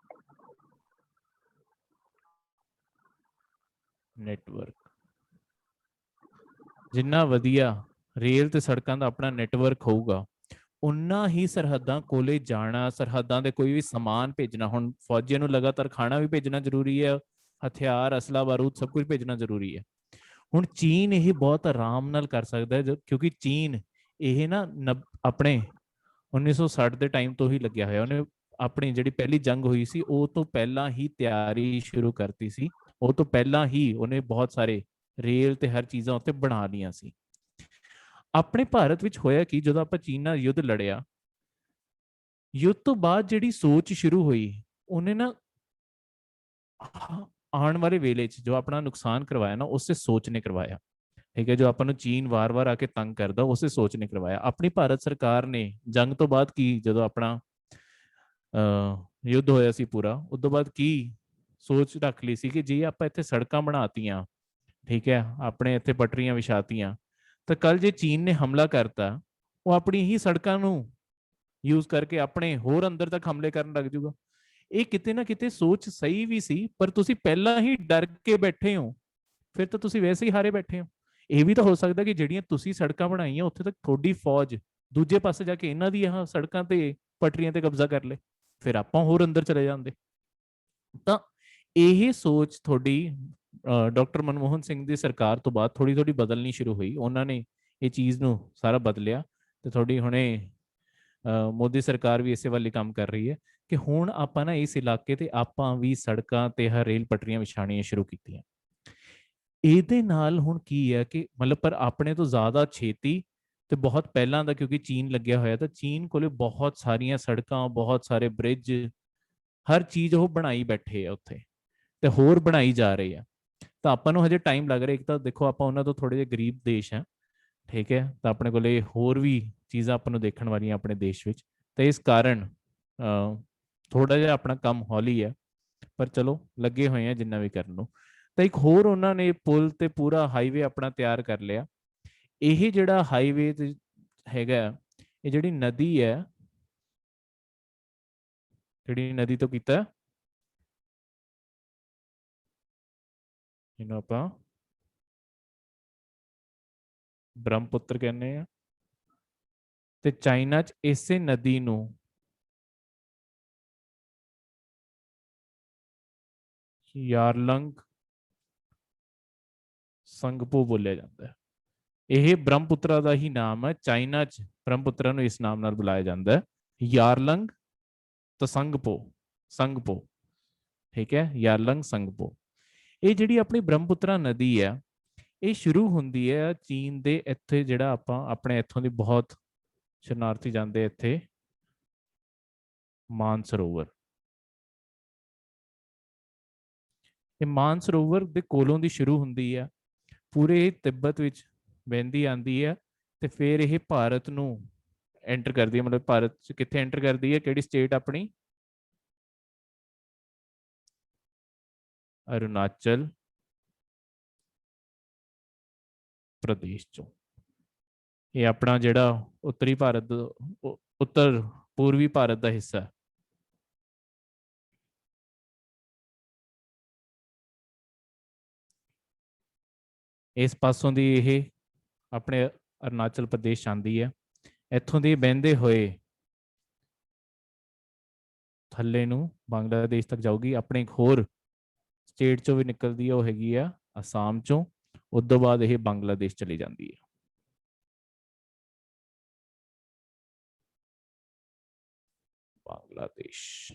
ਨੈਟਵਰਕ, ਜਿੰਨਾ ਵਧੀਆ ਰੇਲ ਤੇ ਸੜਕਾਂ ਦਾ ਆਪਣਾ ਨੈਟਵਰਕ ਹੋਊਗਾ, ਉਨਾ ਹੀ ਸਰਹੱਦਾਂ ਕੋਲੇ ਜਾਣਾ, ਸਰਹੱਦਾਂ ਦੇ ਕੋਈ ਵੀ ਸਮਾਨ ਭੇਜਣਾ, ਹੁਣ ਫੌਜੀਆਂ ਨੂੰ ਲਗਾਤਾਰ ਖਾਣਾ ਵੀ ਭੇਜਣਾ ਜ਼ਰੂਰੀ ਹੈ, ਹਥਿਆਰ, ਅਸਲਾ, ਬਾਰੂਦ ਸਭ ਕੁਝ ਭੇਜਣਾ ਜ਼ਰੂਰੀ ਹੈ। ਹੁਣ ਚੀਨ ਇਹ ਬਹੁਤ ਆਰਾਮ ਨਾਲ ਕਰ ਸਕਦਾ ਹੈ, ਕਿਉਂਕਿ ਚੀਨ ਇਹ ਨਾ ਆਪਣੇ 1960 ਦੇ ਟਾਈਮ ਤੋਂ ਹੀ ਲੱਗਿਆ ਹੋਇਆ। ਉਹਨੇ ਆਪਣੀ ਜਿਹੜੀ ਪਹਿਲੀ ਜੰਗ ਹੋਈ ਸੀ ਉਹ ਤੋਂ ਪਹਿਲਾਂ ਹੀ ਤਿਆਰੀ ਸ਼ੁਰੂ ਕਰਤੀ ਸੀ, ਉਹ ਤੋਂ ਪਹਿਲਾਂ ਹੀ ਉਹਨੇ ਬਹੁਤ ਸਾਰੇ ਰੇਲ ਤੇ ਹਰ ਚੀਜ਼ਾਂ ਉੱਤੇ ਬਣਾ ਲਈਆਂ ਸੀ। ਆਪਣੇ ਭਾਰਤ ਵਿੱਚ ਹੋਇਆ ਕਿ ਜਦੋਂ ਆਪਾਂ ਚੀਨ ਨਾਲ ਯੁੱਧ ਲੜਿਆ, ਯੁੱਧ ਤੋਂ ਬਾਅਦ ਜਿਹੜੀ ਸੋਚ ਸ਼ੁਰੂ ਹੋਈ, ਉਹਨੇ ਨਾ ਆਉਣ ਵਾਲੇ ਵੇਲੇ 'ਚ ਜੋ ਆਪਣਾ ਨੁਕਸਾਨ ਕਰਵਾਇਆ ਨਾ, ਉਸੇ ਸੋਚ ਨੇ ਕਰਵਾਇਆ। ਠੀਕ ਹੈ, ਜੋ ਆਪਾਂ ਨੂੰ ਚੀਨ ਵਾਰ-ਵਾਰ ਆ ਕੇ ਤੰਗ ਕਰਦਾ, ਉਸੇ ਸੋਚ ਨੇ ਕਰਵਾਇਆ। ਆਪਣੀ ਭਾਰਤ ਸਰਕਾਰ ਨੇ ਜੰਗ ਤੋਂ ਬਾਅਦ ਕੀ, ਜਦੋਂ ਆਪਣਾ ਯੁੱਧ ਹੋਇਆ ਸੀ ਪੂਰਾ, ਉਸ ਤੋਂ ਬਾਅਦ ਕੀ ਸੋਚ ਰੱਖ ਲਈ ਸੀ ਕਿ ਜੇ ਆਪਾਂ ਇੱਥੇ ਸੜਕਾਂ ਬਣਾਤੀਆਂ, ਠੀਕ ਹੈ, ਆਪਣੇ ਇੱਥੇ ਪਟਰੀਆਂ ਵਿਛਾਤੀਆਂ, ਤਾਂ ਕੱਲ ਜੇ ਚੀਨ ਨੇ ਹਮਲਾ ਕਰਤਾ, ਉਹ ਆਪਣੀ ਹੀ ਸੜਕਾਂ ਨੂੰ ਯੂਜ਼ ਕਰਕੇ ਆਪਣੇ ਹੋਰ ਅੰਦਰ ਤੱਕ ਹਮਲੇ ਕਰਨ ਲੱਗ ਜਾਊਗਾ। ਇਹ ਕਿਤੇ ਨਾ ਕਿਤੇ ਸੋਚ ਸਹੀ ਵੀ ਸੀ, ਪਰ ਤੁਸੀਂ ਪਹਿਲਾਂ ਹੀ ਡਰ ਕੇ ਬੈਠੇ ਹੋ, ਫਿਰ ਤਾਂ ਤੁਸੀਂ ਵੈਸੇ ਹੀ ਹਾਰੇ ਬੈਠੇ ਹੋ। ਇਹ ਵੀ ਤਾਂ ਹੋ ਸਕਦਾ ਕਿ ਜਿਹੜੀਆਂ ਤੁਸੀਂ ਸੜਕਾਂ ਬਣਾਈਆਂ, ਉੱਥੇ ਤੱਕ ਤੁਹਾਡੀ ਫੌਜ ਦੂਜੇ ਪਾਸੇ ਜਾ ਕੇ ਇਹਨਾਂ ਦੀ ਇਹ ਸੜਕਾਂ ਤੇ ਪਟਰੀਆਂ ਤੇ ਕਬਜ਼ਾ ਕਰ ਲੇ, ਫਿਰ ਆਪਾਂ ਹੋਰ ਅੰਦਰ ਚਲੇ ਜਾਂਦੇ। ਤਾਂ ਇਹ ਸੋਚ ਤੁਹਾਡੀ ਡਾਕਟਰ ਮਨਮੋਹਨ ਸਿੰਘ ਦੀ ਸਰਕਾਰ ਤੋਂ ਬਾਅਦ ਥੋੜੀ ਥੋੜੀ ਬਦਲਣੀ ਸ਼ੁਰੂ ਹੋਈ। ਉਹਨਾਂ ਨੇ ਇਹ ਚੀਜ਼ ਨੂੰ ਸਾਰਾ ਬਦਲਿਆ, ਤੇ ਤੁਹਾਡੀ ਹੁਣੇ ਮੋਦੀ ਸਰਕਾਰ ਵੀ ਇਸੇ ਵੱਲ ਹੀ ਕੰਮ ਕਰ ਰਹੀ ਹੈ ਕਿ ਹੁਣ ਆਪਾਂ ਨਾ ਇਸ ਇਲਾਕੇ ਤੇ ਆਪਾਂ ਵੀ ਸੜਕਾਂ ਤੇ ਰੇਲ ਪਟਰੀਆਂ ਵਿਛਾਣੀਆਂ ਸ਼ੁਰੂ ਕੀਤੀਆਂ। ਇਹਦੇ ਨਾਲ ਹੁਣ ਕੀ ਹੈ ਕਿ ਮਤਲਬ ਪਰ ਆਪਣੇ ਤੋਂ ਜ਼ਿਆਦਾ ਛੇਤੀ ਤੇ ਬਹੁਤ ਪਹਿਲਾਂ ਦਾ, ਕਿਉਂਕਿ ਚੀਨ ਲੱਗਿਆ ਹੋਇਆ, ਤਾਂ ਚੀਨ ਕੋਲੇ ਬਹੁਤ ਸਾਰੀਆਂ ਸੜਕਾਂ, ਬਹੁਤ ਸਾਰੇ ਬ੍ਰਿਜ, ਹਰ ਚੀਜ਼ ਉਹ ਬਣਾਈ ਬੈਠੇ ਆ ਉੱਥੇ, ਤੇ ਹੋਰ ਬਣਾਈ ਜਾ ਰਹੀ ਆ। ਤਾਂ ਆਪਾਂ ਨੂੰ ਹਜੇ ਟਾਈਮ ਲੱਗ ਰਿਹਾ। ਇੱਕ ਤਾਂ ਦੇਖੋ ਆਪਾਂ ਉਹਨਾਂ ਤੋਂ ਥੋੜੇ ਜਿਹੇ ਗਰੀਬ ਦੇਸ਼ ਆ, ਠੀਕ ਹੈ, ਤਾਂ ਆਪਣੇ ਕੋਲੇ ਹੋਰ ਵੀ ਚੀਜ਼ਾਂ ਆਪਾਂ ਨੂੰ ਦੇਖਣ ਵਾਲੀਆਂ ਆਪਣੇ ਦੇਸ਼ ਵਿੱਚ, ਤੇ ਇਸ ਕਾਰਨ ਥੋੜਾ ਜਿਹਾ ਆਪਣਾ ਕੰਮ ਹੌਲੀ ਹੈ, ਪਰ ਚਲੋ ਲੱਗੇ ਹੋਏ ਆ ਜਿੰਨਾ ਵੀ ਕਰਨ ਨੂੰ। ਤਾਂ ਇੱਕ ਹੋਰ ਉਹਨਾਂ ਨੇ ਪੁਲ ਤੇ ਪੂਰਾ ਹਾਈਵੇ ਆਪਣਾ ਤਿਆਰ ਕਰ ਲਿਆ। ਇਹ ਜਿਹੜਾ ਹਾਈਵੇ ਹੈਗਾ, ਇਹ ਜਿਹੜੀ ਨਦੀ ਹੈ, ਜਿਹੜੀ ਨਦੀ ਤੋਂ ਕੀਤਾ, ਇਹਨੂੰ ਆਪਾਂ ਬ੍ਰਹਮਪੁੱਤਰ ਕਹਿੰਦੇ ਆ, ਤੇ ਚਾਈਨਾ 'ਚ ਇਸੇ ਨਦੀ ਨੂੰ ਯਾਰਲੰਗ ਸੰਗਪੋ ਬੋਲਿਆ ਜਾਂਦਾ ਹੈ। ਇਹ ਬ੍ਰਹਮਪੁੱਤਰਾ ਦਾ ਹੀ ਨਾਮ ਹੈ। ਚਾਈਨਾ 'ਚ ਬ੍ਰਹਮਪੁੱਤਰਾ ਨੂੰ ਇਸ ਨਾਮ ਨਾਲ ਬੁਲਾਇਆ ਜਾਂਦਾ ਹੈ, ਯਾਰਲੰਗ ਤਸੰਗਪੋ, ਸੰਗਪੋ, ਠੀਕ ਹੈ, ਯਾਰਲੰਗ ਸੰਗਪੋ। ਇਹ ਜਿਹੜੀ ਆਪਣੀ ਬ੍ਰਹਮਪੁੱਤਰਾ ਨਦੀ ਹੈ, ਇਹ ਸ਼ੁਰੂ ਹੁੰਦੀ ਹੈ ਚੀਨ ਦੇ ਇੱਥੇ, ਜਿਹੜਾ ਆਪਾਂ ਆਪਣੇ ਇੱਥੋਂ ਦੀ ਬਹੁਤ ਸ਼ਰਨਾਰਥੀ ਜਾਂਦੇ ਇੱਥੇ ਮਾਨਸਰੋਵਰ, ਇਹ ਮਾਨਸਰੋਵਰ ਦੇ ਕੋਲੋਂ ਦੀ ਸ਼ੁਰੂ ਹੁੰਦੀ ਹੈ, ਪੂਰੇ ਤਿੱਬਤ ਵਿੱਚ ਵਹਿੰਦੀ ਆਉਂਦੀ ਹੈ, ਤੇ ਫਿਰ ਇਹ ਭਾਰਤ ਨੂੰ ਐਂਟਰ ਕਰਦੀ ਹੈ। ਮਤਲਬ ਭਾਰਤ 'ਚ ਕਿੱਥੇ ਐਂਟਰ ਕਰਦੀ ਹੈ, ਕਿਹੜੀ ਸਟੇਟ ਆਪਣੀ, ਅਰੁਣਾਚਲ ਪ੍ਰਦੇਸ਼ ਚੋਂ। ਇਹ ਆਪਣਾ ਜਿਹੜਾ ਉੱਤਰੀ ਭਾਰਤ, ਉੱਤਰ ਪੂਰਬੀ ਭਾਰਤ ਦਾ ਹਿੱਸਾ ਹੈ। ਇਸ ਪਾਸੋਂ ਦੀ ਇਹ ਆਪਣੇ ਅਰੁਣਾਚਲ ਪ੍ਰਦੇਸ਼ ਆਉਂਦੀ ਹੈ, ਇੱਥੋਂ ਦੀ ਬਹਿੰਦੇ ਹੋਏ ਥੱਲੇ ਨੂੰ ਬੰਗਲਾਦੇਸ਼ ਤੱਕ ਜਾਊਗੀ। ਆਪਣੇ ਇੱਕ ਹੋਰ ਸਟੇਟ ਚੋਂ ਵੀ ਨਿਕਲਦੀ ਹੈ, ਉਹ ਹੈਗੀ ਆ ਅਸਾਮ ਚੋਂ। ਉਸ ਤੋਂ ਬਾਅਦ ਇਹ ਬੰਗਲਾਦੇਸ਼ ਚਲੀ ਜਾਂਦੀ ਹੈ। ਬੰਗਲਾਦੇਸ਼,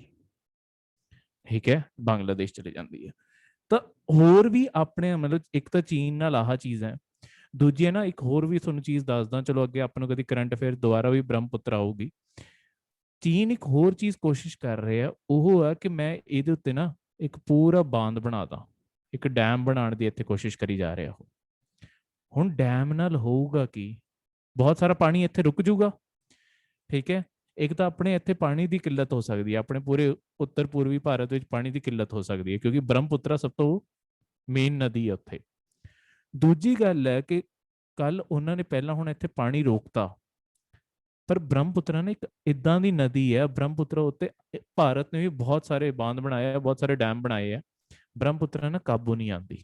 ਠੀਕ ਹੈ, ਬੰਗਲਾਦੇਸ਼ ਚਲੀ ਜਾਂਦੀ ਹੈ। ਤਾਂ ਹੋਰ ਵੀ ਆਪਣੇ ਮਤਲਬ ਇੱਕ ਤਾਂ ਚੀਨ ਨਾਲ ਆਹ ਚੀਜ਼ ਹੈ, ਦੂਜੀ ਹੈ ਨਾ ਇੱਕ ਹੋਰ ਵੀ ਤੁਹਾਨੂੰ ਚੀਜ਼ ਦੱਸਦਾ, ਚਲੋ ਅੱਗੇ ਆਪਾਂ ਨੂੰ ਕਦੀ ਕਰੰਟ ਅਫੇਅਰ ਦੁਬਾਰਾ ਵੀ ਬ੍ਰਹਮਪੁੱਤਰ ਆਊਗੀ। ਚੀਨ ਇੱਕ ਹੋਰ ਚੀਜ਼ ਕੋਸ਼ਿਸ਼ ਕਰ ਰਿਹਾ, ਉਹ ਆ ਕਿ ਮੈਂ ਇਹਦੇ ਉੱਤੇ ਨਾ ਇੱਕ ਪੂਰਾ ਬਾਂਧ ਬਣਾ ਦਾਂ, ਇੱਕ ਡੈਮ ਬਣਾਉਣ ਦੀ ਇੱਥੇ ਕੋਸ਼ਿਸ਼ ਕਰੀ ਜਾ ਰਿਹਾ ਉਹ। ਹੁਣ ਡੈਮ ਨਾਲ ਹੋਊਗਾ ਕਿ ਬਹੁਤ ਸਾਰਾ ਪਾਣੀ ਇੱਥੇ ਰੁਕ ਜਾਊਗਾ, ਠੀਕ ਹੈ। ਇੱਕ ਤਾਂ ਆਪਣੇ ਇੱਥੇ ਪਾਣੀ ਦੀ ਕਿੱਲਤ ਹੋ ਸਕਦੀ ਹੈ, ਆਪਣੇ ਪੂਰੇ ਉੱਤਰ ਪੂਰਬੀ ਭਾਰਤ ਵਿੱਚ ਪਾਣੀ ਦੀ ਕਿੱਲਤ ਹੋ ਸਕਦੀ ਹੈ, ਕਿਉਂਕਿ ਬ੍ਰਹਮਪੁੱਤਰਾ ਸਭ ਤੋਂ ਮੇਨ ਨਦੀ ਹੈ ਉੱਥੇ। ਦੂਜੀ ਗੱਲ ਹੈ ਕਿ ਕੱਲ ਉਹਨਾਂ ਨੇ ਪਹਿਲਾਂ ਹੁਣ ਇੱਥੇ ਪਾਣੀ ਰੋਕਤਾ, ਪਰ ਬ੍ਰਹਮਪੁੱਤਰਾ ਨੇ ਇੱਕ ਇਦਾਂ ਦੀ ਨਦੀ ਹੈ, ਬ੍ਰਹਮਪੁੱਤਰਾ ਉੱਤੇ ਭਾਰਤ ਨੇ ਵੀ ਬਹੁਤ ਸਾਰੇ ਬਾਂਧ ਬਣਾਏ ਆ, ਬਹੁਤ ਸਾਰੇ ਡੈਮ ਬਣਾਏ ਆ, ਬ੍ਰਹਮਪੁੱਤਰਾ ਨਾਲ ਕਾਬੂ ਨਹੀਂ ਆਉਂਦੀ।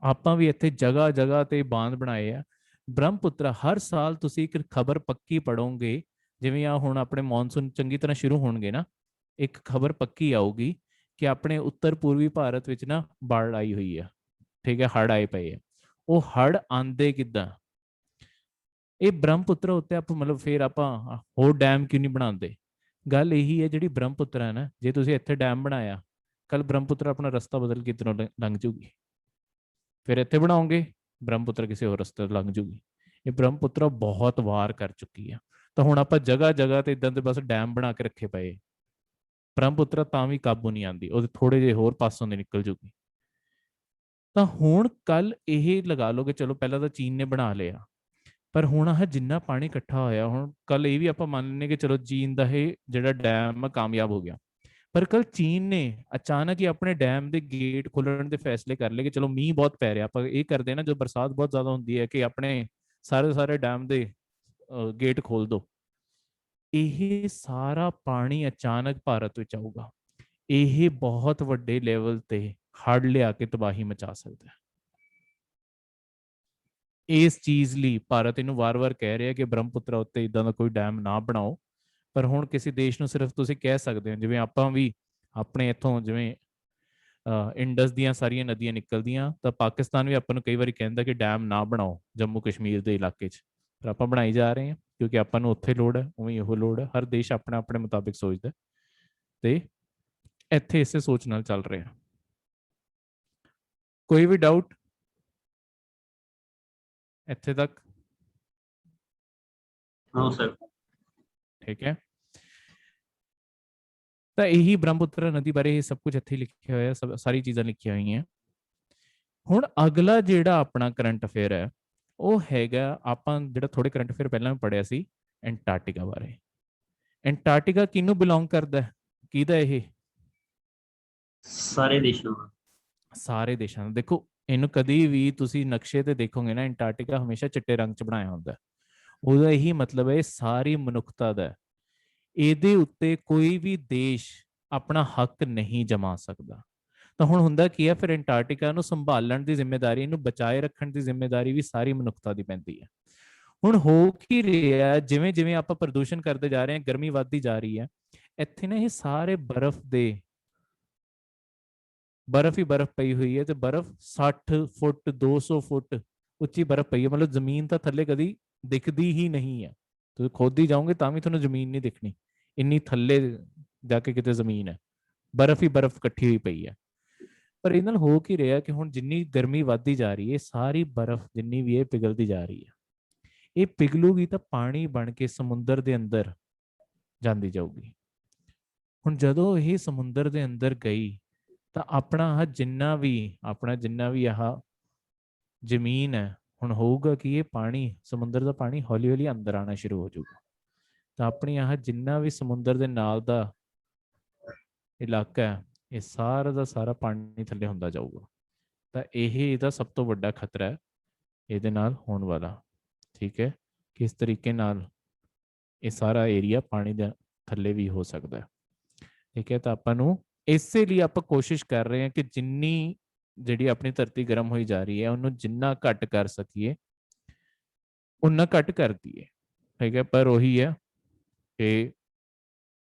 ਆਪਾਂ ਵੀ ਇੱਥੇ ਜਗ੍ਹਾ ਜਗ੍ਹਾ ਤੇ ਬਾਂਧ ਬਣਾਏ ਆ। ਬ੍ਰਹਮਪੁੱਤਰਾ ਹਰ ਸਾਲ ਤੁਸੀਂ ਇੱਕ ਖਬਰ ਪੱਕੀ ਪੜੋਗੇ, ਜਿਵੇਂ ਆ ਹੁਣ ਆਪਣੇ ਮੌਨਸੂਨ ਚੰਗੀ ਤਰ੍ਹਾਂ ਸ਼ੁਰੂ ਹੋਣਗੇ ਨਾ, ਇੱਕ ਖਬਰ ਪੱਕੀ ਆਊਗੀ ਕਿ ਆਪਣੇ ਉੱਤਰ ਪੂਰਬੀ ਭਾਰਤ ਵਿੱਚ ਨਾ ਬਾੜ ਆਈ ਹੋਈ ਆ, ਠੀਕ ਹੈ, ਹੜ੍ਹ ਆਏ ਪਏ ਆ। ਉਹ ਹੜ੍ਹ ਆਂਦੇ ਕਿੱਦਾਂ? ਇਹ ਬ੍ਰਹਮਪੁੱਤਰਾ ਉੱਤੇ ਆਪਾਂ ਮਤਲਬ ਫੇਰ ਆਪਾਂ ਹੋਰ ਡੈਮ ਕਿਉਂ ਨਹੀਂ ਬਣਾਉਂਦੇ? ਗੱਲ ਇਹੀ ਹੈ, ਜਿਹੜੀ ਬ੍ਰਹਮਪੁੱਤਰਾ ਹੈ ਨਾ, ਜੇ ਤੁਸੀਂ ਇੱਥੇ ਡੈਮ ਬਣਾਇਆ, ਕੱਲ ਬ੍ਰਹਮਪੁੱਤਰਾ ਆਪਣਾ ਰਸਤਾ ਬਦਲ ਕੇ ਇੱਧਰੋਂ ਲੰਘ ਜੂਗੀ, ਫਿਰ ਇੱਥੇ ਬਣਾਓਗੇ, ਬ੍ਰਹਮਪੁੱਤਰਾ ਕਿਸੇ ਹੋਰ ਰਸਤੇ ਤੋਂ ਲੰਘ ਜੂਗੀ। ਇਹ ਬ੍ਰਹਮਪੁੱਤਰਾ ਬਹੁਤ ਵਾਰ ਕਰ ਚੁੱਕੀ ਆ, ਤਾਂ ਹੁਣ ਆਪਾਂ ਜਗ੍ਹਾ ਜਗ੍ਹਾ ਤੇ ਇਦਾਂ ਦੇ ਬਸ ਡੈਮ ਬਣਾ ਕੇ ਰੱਖੇ ਪਏ, ਬ੍ਰਹਮਪੁੱਤਰਾ ਤਾਂ ਵੀ ਕਾਬੂ ਨਹੀਂ ਆਉਂਦੀ, ਉਹਦੇ ਥੋੜੇ ਜਿਹੇ ਹੋਰ ਪਾਸੋਂ ਦੇ ਨਿਕਲ ਜੂਗੀ। ਤਾਂ ਹੁਣ ਕੱਲ ਇਹ ਲਗਾ ਲਓ ਕਿ ਚਲੋ ਪਹਿਲਾਂ ਤਾਂ ਚੀਨ ਨੇ ਬਣਾ ਲਿਆ, ਪਰ ਹੁਣ ਆਹ ਜਿੰਨਾ ਪਾਣੀ ਇਕੱਠਾ ਹੋਇਆ, ਹੁਣ ਕੱਲ ਇਹ ਵੀ ਆਪਾਂ ਮੰਨ ਲੈਂਦੇ ਕਿ ਚਲੋ ਚੀਨ ਦਾ ਇਹ ਜਿਹੜਾ ਡੈਮ ਕਾਮਯਾਬ ਹੋ ਗਿਆ, ਪਰ ਕੱਲ ਚੀਨ ਨੇ ਅਚਾਨਕ ਹੀ ਆਪਣੇ ਡੈਮ ਦੇ ਗੇਟ ਖੋਲਣ ਦੇ ਫੈਸਲੇ ਕਰ ਲਏ ਕਿ ਚਲੋ ਮੀਂਹ ਬਹੁਤ ਪੈ ਰਿਹਾ, ਆਪਾਂ ਇਹ ਕਰਦੇ ਨਾ ਜਦੋਂ ਬਰਸਾਤ ਬਹੁਤ ਜ਼ਿਆਦਾ ਹੁੰਦੀ ਹੈ ਕਿ ਆਪਣੇ ਸਾਰੇ ਡੈਮ ਦੇ ਗੇਟ ਖੋਲ ਦੋ। ਇਹ ਸਾਰਾ ਪਾਣੀ ਅਚਾਨਕ ਭਾਰਤ ਵਿੱਚ ਆਊਗਾ, ਇਹ ਬਹੁਤ ਵੱਡੇ ਲੈਵਲ ਤੇ ਹੜ੍ਹ ਲਿਆ ਕੇ ਤਬਾਹੀ ਮਚਾ ਸਕਦਾ ਹੈ। ਇਸ ਚੀਜ਼ ਲਈ ਭਾਰਤ ਇਹਨੂੰ ਵਾਰ-ਵਾਰ ਕਹਿ ਰਿਹਾ ਕਿ ਬ੍ਰਹਮਪੁੱਤਰਾ ਉੱਤੇ ਇਦਾਂ ਦਾ ਕੋਈ ਡੈਮ ਨਾ ਬਣਾਓ, ਪਰ ਹੁਣ ਕਿਸੇ ਦੇਸ਼ ਨੂੰ ਸਿਰਫ ਤੁਸੀਂ ਕਹਿ ਸਕਦੇ ਹੋ, ਜਿਵੇਂ ਆਪਾਂ ਵੀ ਆਪਣੇ ਇੱਥੋਂ ਜਿਵੇਂ ਇੰਡਸ ਦੀਆਂ ਸਾਰੀਆਂ ਨਦੀਆਂ ਨਿਕਲਦੀਆਂ, ਤਾਂ ਪਾਕਿਸਤਾਨ ਵੀ ਆਪਾਂ ਨੂੰ ਕਈ ਵਾਰੀ ਕਹਿੰਦਾ ਕਿ ਡੈਮ ਨਾ ਬਣਾਓ ਜੰਮੂ ਕਸ਼ਮੀਰ ਦੇ ਇਲਾਕੇ 'ਚ, ਪਰ ਆਪਾਂ ਬਣਾਈ ਜਾ ਰਹੇ ਹਾਂ ਕਿਉਂਕਿ ਆਪਾਂ ਨੂੰ ਉੱਥੇ ਲੋੜ ਹੈ, ਉਵੇਂ ਇਹੋ ਲੋੜ ਹੈ। ਹਰ ਦੇਸ਼ ਆਪਣੇ ਆਪਣੇ ਮੁਤਾਬਿਕ ਸੋਚਦਾ, ਤੇ ਇੱਥੇ ਇਸੇ ਸੋਚ ਨਾਲ ਚੱਲ ਰਿਹਾ। ਕੋਈ ਵੀ ਡਾਊਟ ਇੱਥੇ ਤੱਕ? हाँ सर। ਠੀਕ ਹੈ, ਤਾਂ ਇਹੀ ਬ੍ਰਹਮਪੁੱਤਰਾ ਨਦੀ ਬਾਰੇ ਇਹ ਸਭ ਕੁਝ ਇੱਥੇ ਲਿਖਿਆ ਹੋਇਆ, ਸਭ ਸਾਰੀ ਚੀਜ਼ਾਂ ਲਿਖੀਆਂ ਹੋਈਆਂ। ਹੁਣ ਅਗਲਾ ਜਿਹੜਾ ਆਪਣਾ ਕਰੰਟ ਅਫੇਅਰ ਹੈ, ਉਹ ਹੈਗਾ, ਆਪਾਂ ਜਿਹੜਾ ਥੋੜੇ ਕਰੰਟ ਅਫੇਅਰ ਪਹਿਲਾਂ ਵੀ ਪੜ੍ਹਿਆ ਸੀ, ਐਂਟਾਰਕਟਿਕਾ ਬਾਰੇ। ਐਂਟਾਰਕਟਿਕਾ ਕਿਹਨੂੰ ਬਿਲੋਂਗ ਕਰਦਾ, ਕਿਹਦਾ ਇਹ? सारे देशों में। ਸਾਰੇ ਦੇਸ਼ਾਂ ਦਾ। ਦੇਖੋ ਇਹਨੂੰ ਕਦੀ ਵੀ ਤੁਸੀਂ ਨਕਸ਼ੇ ਤੇ ਦੇਖੋਗੇ ਨਾ, ਐਂਟਾਰਕਟਿਕਾ ਹਮੇਸ਼ਾ ਚਿੱਟੇ ਰੰਗ 'ਚ ਬਣਾਇਆ ਹੁੰਦਾ, ਉਹਦਾ ਇਹੀ ਮਤਲਬ ਹੈ ਇਹ ਸਾਰੀ ਮਨੁੱਖਤਾ ਦਾ। ਇਹਦੇ ਉੱਤੇ ਕੋਈ ਵੀ ਦੇਸ਼ ਆਪਣਾ ਹੱਕ ਨਹੀਂ ਜਮਾ ਸਕਦਾ। ਤਾਂ ਹੁਣ ਹੁੰਦਾ ਕੀ ਹੈ, ਫਿਰ ਐਂਟਾਰਕਟਿਕਾ ਨੂੰ ਸੰਭਾਲਣ ਦੀ ਜ਼ਿੰਮੇਵਾਰੀ, ਇਹਨੂੰ ਬਚਾਏ ਰੱਖਣ ਦੀ ਜ਼ਿੰਮੇਵਾਰੀ ਵੀ ਸਾਰੀ ਮਨੁੱਖਤਾ ਦੀ ਪੈਂਦੀ ਹੈ। ਹੁਣ ਹੋ ਕੀ ਰਿਹਾ, ਜਿਵੇਂ ਜਿਵੇਂ ਆਪਾਂ ਪ੍ਰਦੂਸ਼ਣ ਕਰਦੇ ਜਾ ਰਹੇ ਹਾਂ, ਗਰਮੀ ਵੱਧਦੀ ਜਾ ਰਹੀ ਹੈ, ਇੱਥੇ ਨਾ ਇਹ ਸਾਰੇ ਬਰਫ਼ ਹੀ ਬਰਫ਼ ਪਈ ਹੋਈ ਹੈ, ਤੇ ਬਰਫ਼ 60 ਫੁੱਟ 200 ਫੁੱਟ ਉੱਚੀ ਬਰਫ਼ ਪਈ ਹੈ, ਮਤਲਬ ਜ਼ਮੀਨ ਤਾਂ ਥੱਲੇ ਕਦੀ ਦਿਖਦੀ ਹੀ ਨਹੀਂ ਹੈ। ਤੁਸੀਂ ਖੁਦ ਹੀ ਜਾਓਗੇ ਤਾਂ ਵੀ ਤੁਹਾਨੂੰ ਜ਼ਮੀਨ ਨਹੀਂ ਦਿਖਣੀ, ਇੰਨੀ ਥੱਲੇ ਜਾ ਕੇ ਕਿਤੇ ਜ਼ਮੀਨ ਹੈ, ਬਰਫ਼ ਹੀ ਬਰਫ਼ ਇਕੱਠੀ ਹੋਈ ਪਈ ਹੈ। ਪਰ ਇਹ ਨਾਲ ਹੋ ਕੀ ਰਿਹਾ ਕਿ ਹੁਣ ਜਿੰਨੀ ਗਰਮੀ ਵੱਧਦੀ ਜਾ ਰਹੀ ਹੈ, ਸਾਰੀ ਬਰਫ਼ ਜਿੰਨੀ ਵੀ ਇਹ ਪਿਘਲਦੀ ਜਾ ਰਹੀ ਹੈ, ਇਹ ਪਿਘਲੂਗੀ ਤਾਂ ਪਾਣੀ ਬਣ ਕੇ ਸਮੁੰਦਰ ਦੇ ਅੰਦਰ ਜਾਂਦੀ ਜਾਊਗੀ। ਹੁਣ ਜਦੋਂ ਇਹ ਸਮੁੰਦਰ ਦੇ ਅੰਦਰ ਗਈ, ਤਾਂ ਆਪਣਾ ਜਿੰਨਾ ਵੀ ਆਹ ਜ਼ਮੀਨ ਹੈ, ਹੁਣ ਹੋਊਗਾ ਕਿ ਇਹ ਪਾਣੀ, ਸਮੁੰਦਰ ਦਾ ਪਾਣੀ ਹੌਲੀ ਹੌਲੀ ਅੰਦਰ ਆਉਣਾ ਸ਼ੁਰੂ ਹੋ ਜਾਊਗਾ, ਤਾਂ ਆਪਣੀ ਜਿੰਨਾ ਵੀ ਸਮੁੰਦਰ ਦੇ ਨਾਲ ਦਾ ਇਲਾਕਾ ਹੈ, ਇਹ ਸਾਰਾ ਦਾ ਸਾਰਾ ਪਾਣੀ ਥੱਲੇ ਹੁੰਦਾ ਜਾਊਗਾ। ਤਾਂ ਇਹ ਇਹਦਾ ਸਭ ਤੋਂ ਵੱਡਾ ਖਤਰਾ ਹੈ ਇਹਦੇ ਨਾਲ ਹੋਣ ਵਾਲਾ, ਠੀਕ ਹੈ, ਕਿਸ ਤਰੀਕੇ ਨਾਲ ਇਹ ਸਾਰਾ ਏਰੀਆ ਪਾਣੀ ਦੇ ਥੱਲੇ ਵੀ ਹੋ ਸਕਦਾ ਹੈ, ਠੀਕ ਹੈ। ਤਾਂ ਆਪਾਂ ਨੂੰ ਇਸੇ ਲਈ ਆਪਾਂ ਕੋਸ਼ਿਸ਼ ਕਰ ਰਹੇ ਹਾਂ ਕਿ ਜਿੰਨੀ ਜਿਹੜੀ ਆਪਣੀ ਧਰਤੀ ਗਰਮ ਹੋਈ ਜਾ ਰਹੀ ਹੈ, ਉਹਨੂੰ ਜਿੰਨਾ ਘੱਟ ਕਰ ਸਕੀਏ ਉਨਾ ਘੱਟ ਕਰ ਦਈਏ, ਠੀਕ ਹੈ। ਪਰ ਉਹੀ ਹੈ ਕਿ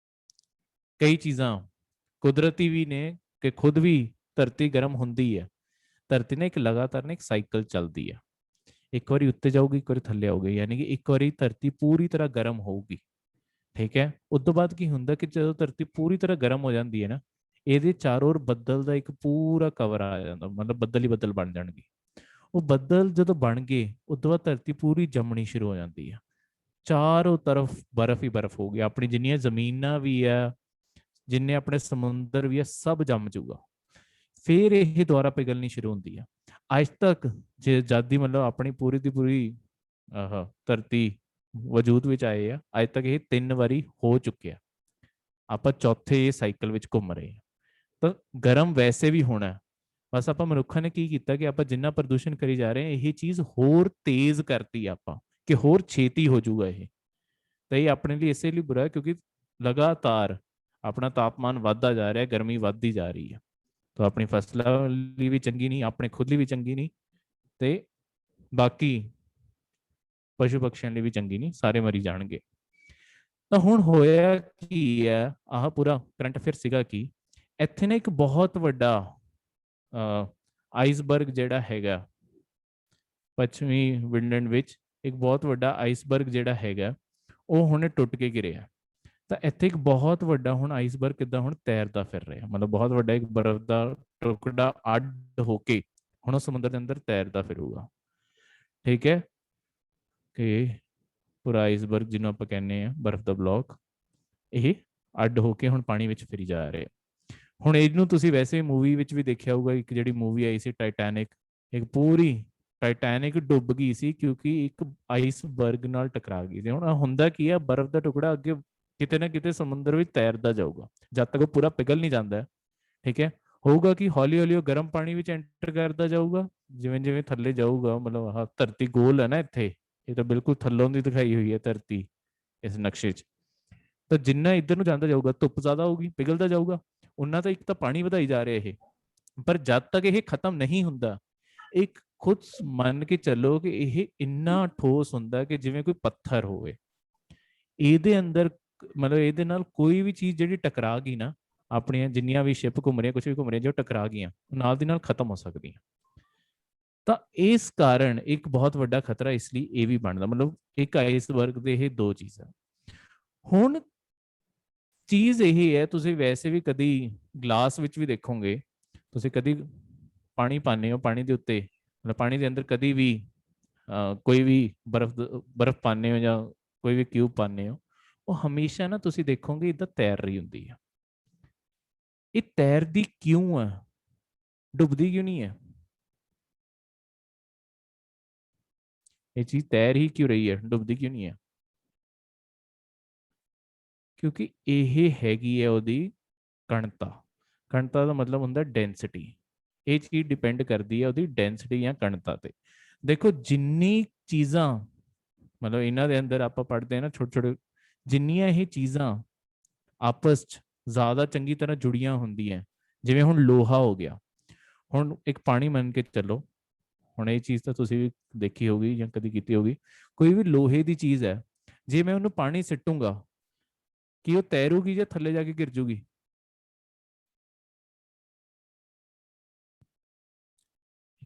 ਕਈ ਚੀਜ਼ਾਂ ਕੁਦਰਤੀ ਵੀ ਨੇ ਕਿ ਖੁਦ ਵੀ ਧਰਤੀ ਗਰਮ ਹੁੰਦੀ ਹੈ। ਧਰਤੀ ਨੇ ਇੱਕ ਲਗਾਤਾਰ ਨਾ ਇੱਕ ਸਾਈਕਲ ਚੱਲਦੀ ਹੈ, ਇੱਕ ਵਾਰੀ ਉੱਤੇ ਜਾਊਗੀ, ਇੱਕ ਵਾਰੀ ਥੱਲੇ ਆਊਗੀ, ਯਾਨੀ ਕਿ ਇੱਕ ਵਾਰੀ ਧਰਤੀ ਪੂਰੀ ਤਰ੍ਹਾਂ ਗਰਮ ਹੋਊਗੀ, ਠੀਕ ਹੈ। ਉਸ ਤੋਂ ਬਾਅਦ ਕੀ ਹੁੰਦਾ ਕਿ ਜਦੋਂ ਧਰਤੀ ਪੂਰੀ ਤਰ੍ਹਾਂ ਗਰਮ ਹੋ ਜਾਂਦੀ ਹੈ ਨਾ, ਇਹਦੇ ਚਾਰੋਂ ओर ਬੱਦਲ ਦਾ ਇੱਕ ਪੂਰਾ ਕਵਰ ਆ ਜਾਂਦਾ, ਮਤਲਬ ਬੱਦਲ ਹੀ ਬੱਦਲ ਬਣ ਜਾਣਗੇ। ਉਹ ਬੱਦਲ ਜਦੋਂ ਬਣ ਗਏ, ਉਸ ਤੋਂ ਬਾਅਦ ਧਰਤੀ ਪੂਰੀ ਜੰਮਣੀ ਸ਼ੁਰੂ ਹੋ ਜਾਂਦੀ ਹੈ, ਚਾਰੋਂ ਤਰਫ ਬਰਫ਼ ਹੀ ਬਰਫ਼ ਹੋ ਗਈ। ਆਪਣੀ ਜਿੰਨੀਆਂ ਜ਼ਮੀਨਾਂ ਵੀ ਆ, ਜਿੰਨੇ ਆਪਣੇ ਸਮੁੰਦਰ ਵੀ ਆ, ਸਭ ਜੰਮ ਜਾਊਗਾ। ਫਿਰ ਇਹ ਦੁਬਾਰਾ ਪਿਘਲਣੀ ਸ਼ੁਰੂ ਹੁੰਦੀ ਆ। ਅੱਜ ਤੱਕ ਜੇ ਜਦ ਦੀ ਮਤਲਬ ਆਪਣੀ ਪੂਰੀ ਦੀ ਪੂਰੀ ਆਹ ਧਰਤੀ ਵਜੂਦ ਵਿੱਚ ਆਏ ਆ, ਅੱਜ ਤੱਕ ਇਹ 3 ਵਾਰੀ ਹੋ ਚੁੱਕਿਆ। ਆਪਾਂ ਚੌਥੇ ਸਾਈਕਲ ਵਿੱਚ ਘੁੰਮ ਰਹੇ ਹਾਂ। ਤਾਂ ਗਰਮ ਵੈਸੇ ਵੀ ਹੋਣਾ। ਬਸ ਆਪਾਂ ਮਨੁੱਖਾਂ ਨੇ ਕੀ ਕੀਤਾ ਕਿ ਆਪਾਂ ਜਿੰਨਾ ਪ੍ਰਦੂਸ਼ਣ ਕਰੀ ਜਾ ਰਹੇ ਹਾਂ, ਇਹ ਚੀਜ਼ ਹੋਰ ਤੇਜ਼ ਕਰਤੀ ਆਪਾਂ ਕਿ ਹੋਰ ਛੇਤੀ ਹੋ ਜਾਊਗਾ ਇਹ। ਤਾਂ ਇਹ ਆਪਣੇ ਲਈ ਇਸੇ ਲਈ ਬੁਰਾ ਹੈ ਕਿਉਂਕਿ ਲਗਾਤਾਰ ਆਪਣਾ ਤਾਪਮਾਨ ਵੱਧਦਾ ਜਾ ਰਿਹਾ, ਗਰਮੀ ਵੱਧਦੀ ਜਾ ਰਹੀ ਹੈ। ਤਾਂ ਆਪਣੀ ਫਸਲਾਂ ਲਈ ਵੀ ਚੰਗੀ ਨਹੀਂ, ਆਪਣੇ ਖੁਦ ਲਈ ਵੀ ਚੰਗੀ ਨਹੀਂ, ਤੇ ਬਾਕੀ ਪਸ਼ੂ ਪਕਸ਼ੀਆਂ ਲਈ ਵੀ ਚੰਗੀ ਨਹੀਂ, ਸਾਰੇ ਮਰੀ ਜਾਣਗੇ। ਤਾਂ ਹੁਣ ਹੋਇਆ ਕੀ ਹੈ, ਆਹ ਪੂਰਾ ਕਰੰਟ ਅਫੇਅਰ ਸੀਗਾ ਕਿ ਇੱਥੇ ਨਾ ਇੱਕ ਬਹੁਤ ਵੱਡਾ ਆਈਸਬਰਗ ਜਿਹੜਾ ਹੈਗਾ ਪੱਛਮੀ ਵਿੰਡਲੈਂਡ ਵਿੱਚ, ਇੱਕ ਬਹੁਤ ਵੱਡਾ ਆਈਸਬਰਗ ਜਿਹੜਾ ਹੈਗਾ ਉਹ ਹੁਣੇ ਟੁੱਟ ਕੇ ਗਿਰਿਆ। ਤਾਂ ਇੱਥੇ ਇੱਕ ਬਹੁਤ ਵੱਡਾ ਹੁਣ ਆਈਸਬਰਗ ਕਿੱਦਾਂ ਹੁਣ ਤੈਰਦਾ ਫਿਰ ਰਿਹਾ, ਮਤਲਬ ਬਹੁਤ ਵੱਡਾ ਇੱਕ ਬਰਫ਼ ਦਾ ਟੁਕੜਾ ਅੱਡ ਹੋ ਕੇ ਹੁਣ ਉਹ ਸਮੁੰਦਰ ਦੇ ਅੰਦਰ ਤੈਰਦਾ ਫਿਰੂਗਾ। ਠੀਕ ਹੈ, ਕਿ ਪੂਰਾ ਆਈਸਬਰਗ ਜਿਹਨੂੰ ਆਪਾਂ ਕਹਿੰਦੇ ਆ ਬਰਫ਼ ਦਾ ਬਲੌਕ, ਇਹ ਅੱਡ ਹੋ ਕੇ ਹੁਣ ਪਾਣੀ ਵਿੱਚ ਫਿਰੀ ਜਾ ਰਿਹਾ। ਹੁਣ ਇਹਨੂੰ ਤੁਸੀਂ ਵੈਸੇ ਮੂਵੀ ਵਿੱਚ ਵੀ ਦੇਖਿਆ ਹੋਊਗਾ, ਇੱਕ ਜਿਹੜੀ ਮੂਵੀ ਆਈ ਸੀ ਟਾਈਟੈਨਿਕ, ਇੱਕ ਪੂਰੀ ਟਾਈਟੈਨਿਕ ਡੁੱਬ ਗਈ ਸੀ ਕਿਉਂਕਿ ਇੱਕ ਆਈਸਬਰਗ ਨਾਲ ਟਕਰਾ ਗਈ ਸੀ। ਹੁਣ ਹੁੰਦਾ ਕੀ ਹੈ, ਬਰਫ਼ ਦਾ ਟੁਕੜਾ ਅੱਗੇ ਕਿਤੇ ਨਾ ਕਿਤੇ ਸਮੁੰਦਰ ਵਿੱਚ ਤੈਰਦਾ ਜਾਊਗਾ ਜਦ ਤੱਕ ਉਹ ਪੂਰਾ ਪਿਘਲ ਨਹੀਂ ਜਾਂਦਾ। ਠੀਕ ਹੈ, ਹੋਊਗਾ ਕਿ ਹੌਲੀ ਹੌਲੀ ਉਹ ਗਰਮ ਪਾਣੀ ਵਿੱਚ ਐਂਟਰ ਕਰਦਾ ਜਾਊਗਾ, ਜਿਵੇਂ ਜਿਵੇਂ ਥੱਲੇ ਜਾਊਗਾ। ਮਤਲਬ ਆਹ ਧਰਤੀ ਗੋਲ ਹੈ ਨਾ, ਇੱਥੇ ਇਹ ਤਾਂ ਬਿਲਕੁਲ ਥੱਲੋਂ ਦੀ ਦਿਖਾਈ ਹੋਈ ਹੈ ਧਰਤੀ ਇਸ ਨਕਸ਼ੇ 'ਚ। ਤਾਂ ਜਿੰਨਾ ਇੱਧਰ ਨੂੰ ਜਾਂਦਾ ਜਾਊਗਾ, ਧੁੱਪ ਜ਼ਿਆਦਾ ਹੋਊਗੀ, ਪਿਘਲਦਾ ਜਾਊਗਾ, ਉਹਨਾਂ ਤਾਂ ਇੱਕ ਤਾਂ ਪਾਣੀ ਵਧਾਈ ਜਾ ਰਿਹਾ ਇਹ। ਪਰ ਜਦ ਤੱਕ ਇਹ ਖਤਮ ਨਹੀਂ ਹੁੰਦਾ, ਇੱਕ ਖੁਦ ਮੰਨ ਕੇ ਚੱਲੋ ਕਿ ਇਹ ਇੰਨਾ ਠੋਸ ਹੁੰਦਾ ਕਿ ਜਿਵੇਂ ਕੋਈ ਪੱਥਰ ਹੋਵੇ। ਇਹਦੇ ਅੰਦਰ ਮਤਲਬ ਇਹਦੇ ਨਾਲ ਕੋਈ ਵੀ ਚੀਜ਼ ਜਿਹੜੀ ਟਕਰਾ ਗਈ ਨਾ, ਆਪਣੀਆਂ ਜਿੰਨੀਆਂ ਵੀ ਸ਼ਿਪ ਘੁੰਮ ਰਹੀਆਂ, ਕੁਝ ਵੀ ਘੁੰਮ ਰਹੀਆਂ, ਜੋ ਟਕਰਾ ਗਈਆਂ ਨਾਲ ਦੀ ਨਾਲ ਖਤਮ ਹੋ ਸਕਦੀਆਂ। ਤਾਂ ਇਸ ਕਾਰਨ ਇੱਕ ਬਹੁਤ ਵੱਡਾ ਖਤਰਾ ਇਸ ਲਈ ਇਹ ਵੀ ਬਣਦਾ। ਮਤਲਬ ਇੱਕ ਆਈਸਬਰਗ ਦੇ ਇਹ ਦੋ ਚੀਜ਼ਾਂ। ਹੁਣ ਚੀਜ਼ ਇਹ ਹੈ, ਤੁਸੀਂ ਵੈਸੇ ਵੀ ਕਦੀ ਗਲਾਸ ਵਿੱਚ ਵੀ ਦੇਖੋਗੇ, ਤੁਸੀਂ ਕਦੀ ਪਾਣੀ ਪਾਉਂਦੇ ਹੋ, ਪਾਣੀ ਦੇ ਉੱਤੇ ਮਤਲਬ ਪਾਣੀ ਦੇ ਅੰਦਰ ਕਦੀ ਵੀ ਕੋਈ ਵੀ ਬਰਫ਼ ਪਾਉਂਦੇ ਹੋ ਜਾਂ ਕੋਈ ਵੀ ਕਿਊਬ ਪਾਉਂਦੇ ਹੋ, ਉਹ ਹਮੇਸ਼ਾ ਨਾ ਤੁਸੀਂ ਦੇਖੋਗੇ ਇਦਾਂ ਤੈਰ ਰਹੀ ਹੁੰਦੀ ਹੈ। ਇਹ ਤੈਰਦੀ ਕਿਉਂ ਹੈ, ਡੁੱਬਦੀ ਕਿਉਂ ਨਹੀਂ ਹੈ? ਇਹ ਚੀਜ਼ ਤੈਰ ਹੀ ਕਿਉਂ ਰਹੀ ਹੈ, ਡੁੱਬਦੀ ਕਿਉਂ ਨਹੀਂ ਹੈ? ਕਿਉਂਕਿ ਇਹ ਹੈਗੀ ਹੈ ਉਹਦੀ ਕਣਤਾ। ਕਣਤਾ ਦਾ ਮਤਲਬ ਹੁੰਦਾ ਡੈਂਸਿਟੀ। ਇਹ ਚੀਜ਼ ਡਿਪੈਂਡ ਕਰਦੀ ਹੈ ਉਹਦੀ ਡੈਂਸਿਟੀ ਜਾਂ ਕਣਤਾ ਤੇ। ਦੇਖੋ ਜਿੰਨੀ ਚੀਜ਼ਾਂ ਮਤਲਬ ਇਹਨਾਂ ਦੇ ਅੰਦਰ ਆਪਾਂ ਪੜ੍ਹਦੇ ਹਾਂ ਨਾ ਛੋਟੇ ਛੋਟੇ, ਜਿੰਨੀਆਂ ਇਹ ਚੀਜ਼ਾਂ ਆਪਸ 'ਚ ਜ਼ਿਆਦਾ ਚੰਗੀ ਤਰ੍ਹਾਂ ਜੁੜੀਆਂ ਹੁੰਦੀਆਂ, ਜਿਵੇਂ ਹੁਣ ਲੋਹਾ ਹੋ ਗਿਆ। ਹੁਣ ਇੱਕ ਪਾਣੀ ਮੰਨ ਕੇ ਚੱਲੋ, ਹੁਣ ਇਹ ਚੀਜ਼ ਤਾਂ ਤੁਸੀਂ ਵੀ ਦੇਖੀ ਹੋਗੀ ਜਾਂ ਕਦੀ ਕੀਤੀ ਹੋਗੀ, ਕੋਈ ਵੀ ਲੋਹੇ ਦੀ ਚੀਜ਼ ਹੈ, ਜੇ ਮੈਂ ਉਹਨੂੰ ਪਾਣੀ ਸਿੱਟੂੰਗਾ ਕਿ ਉਹ ਤੈਰੂਗੀ ਜਾਂ ਥੱਲੇ ਜਾ ਕੇ ਗਿਰ ਜੂਗੀ?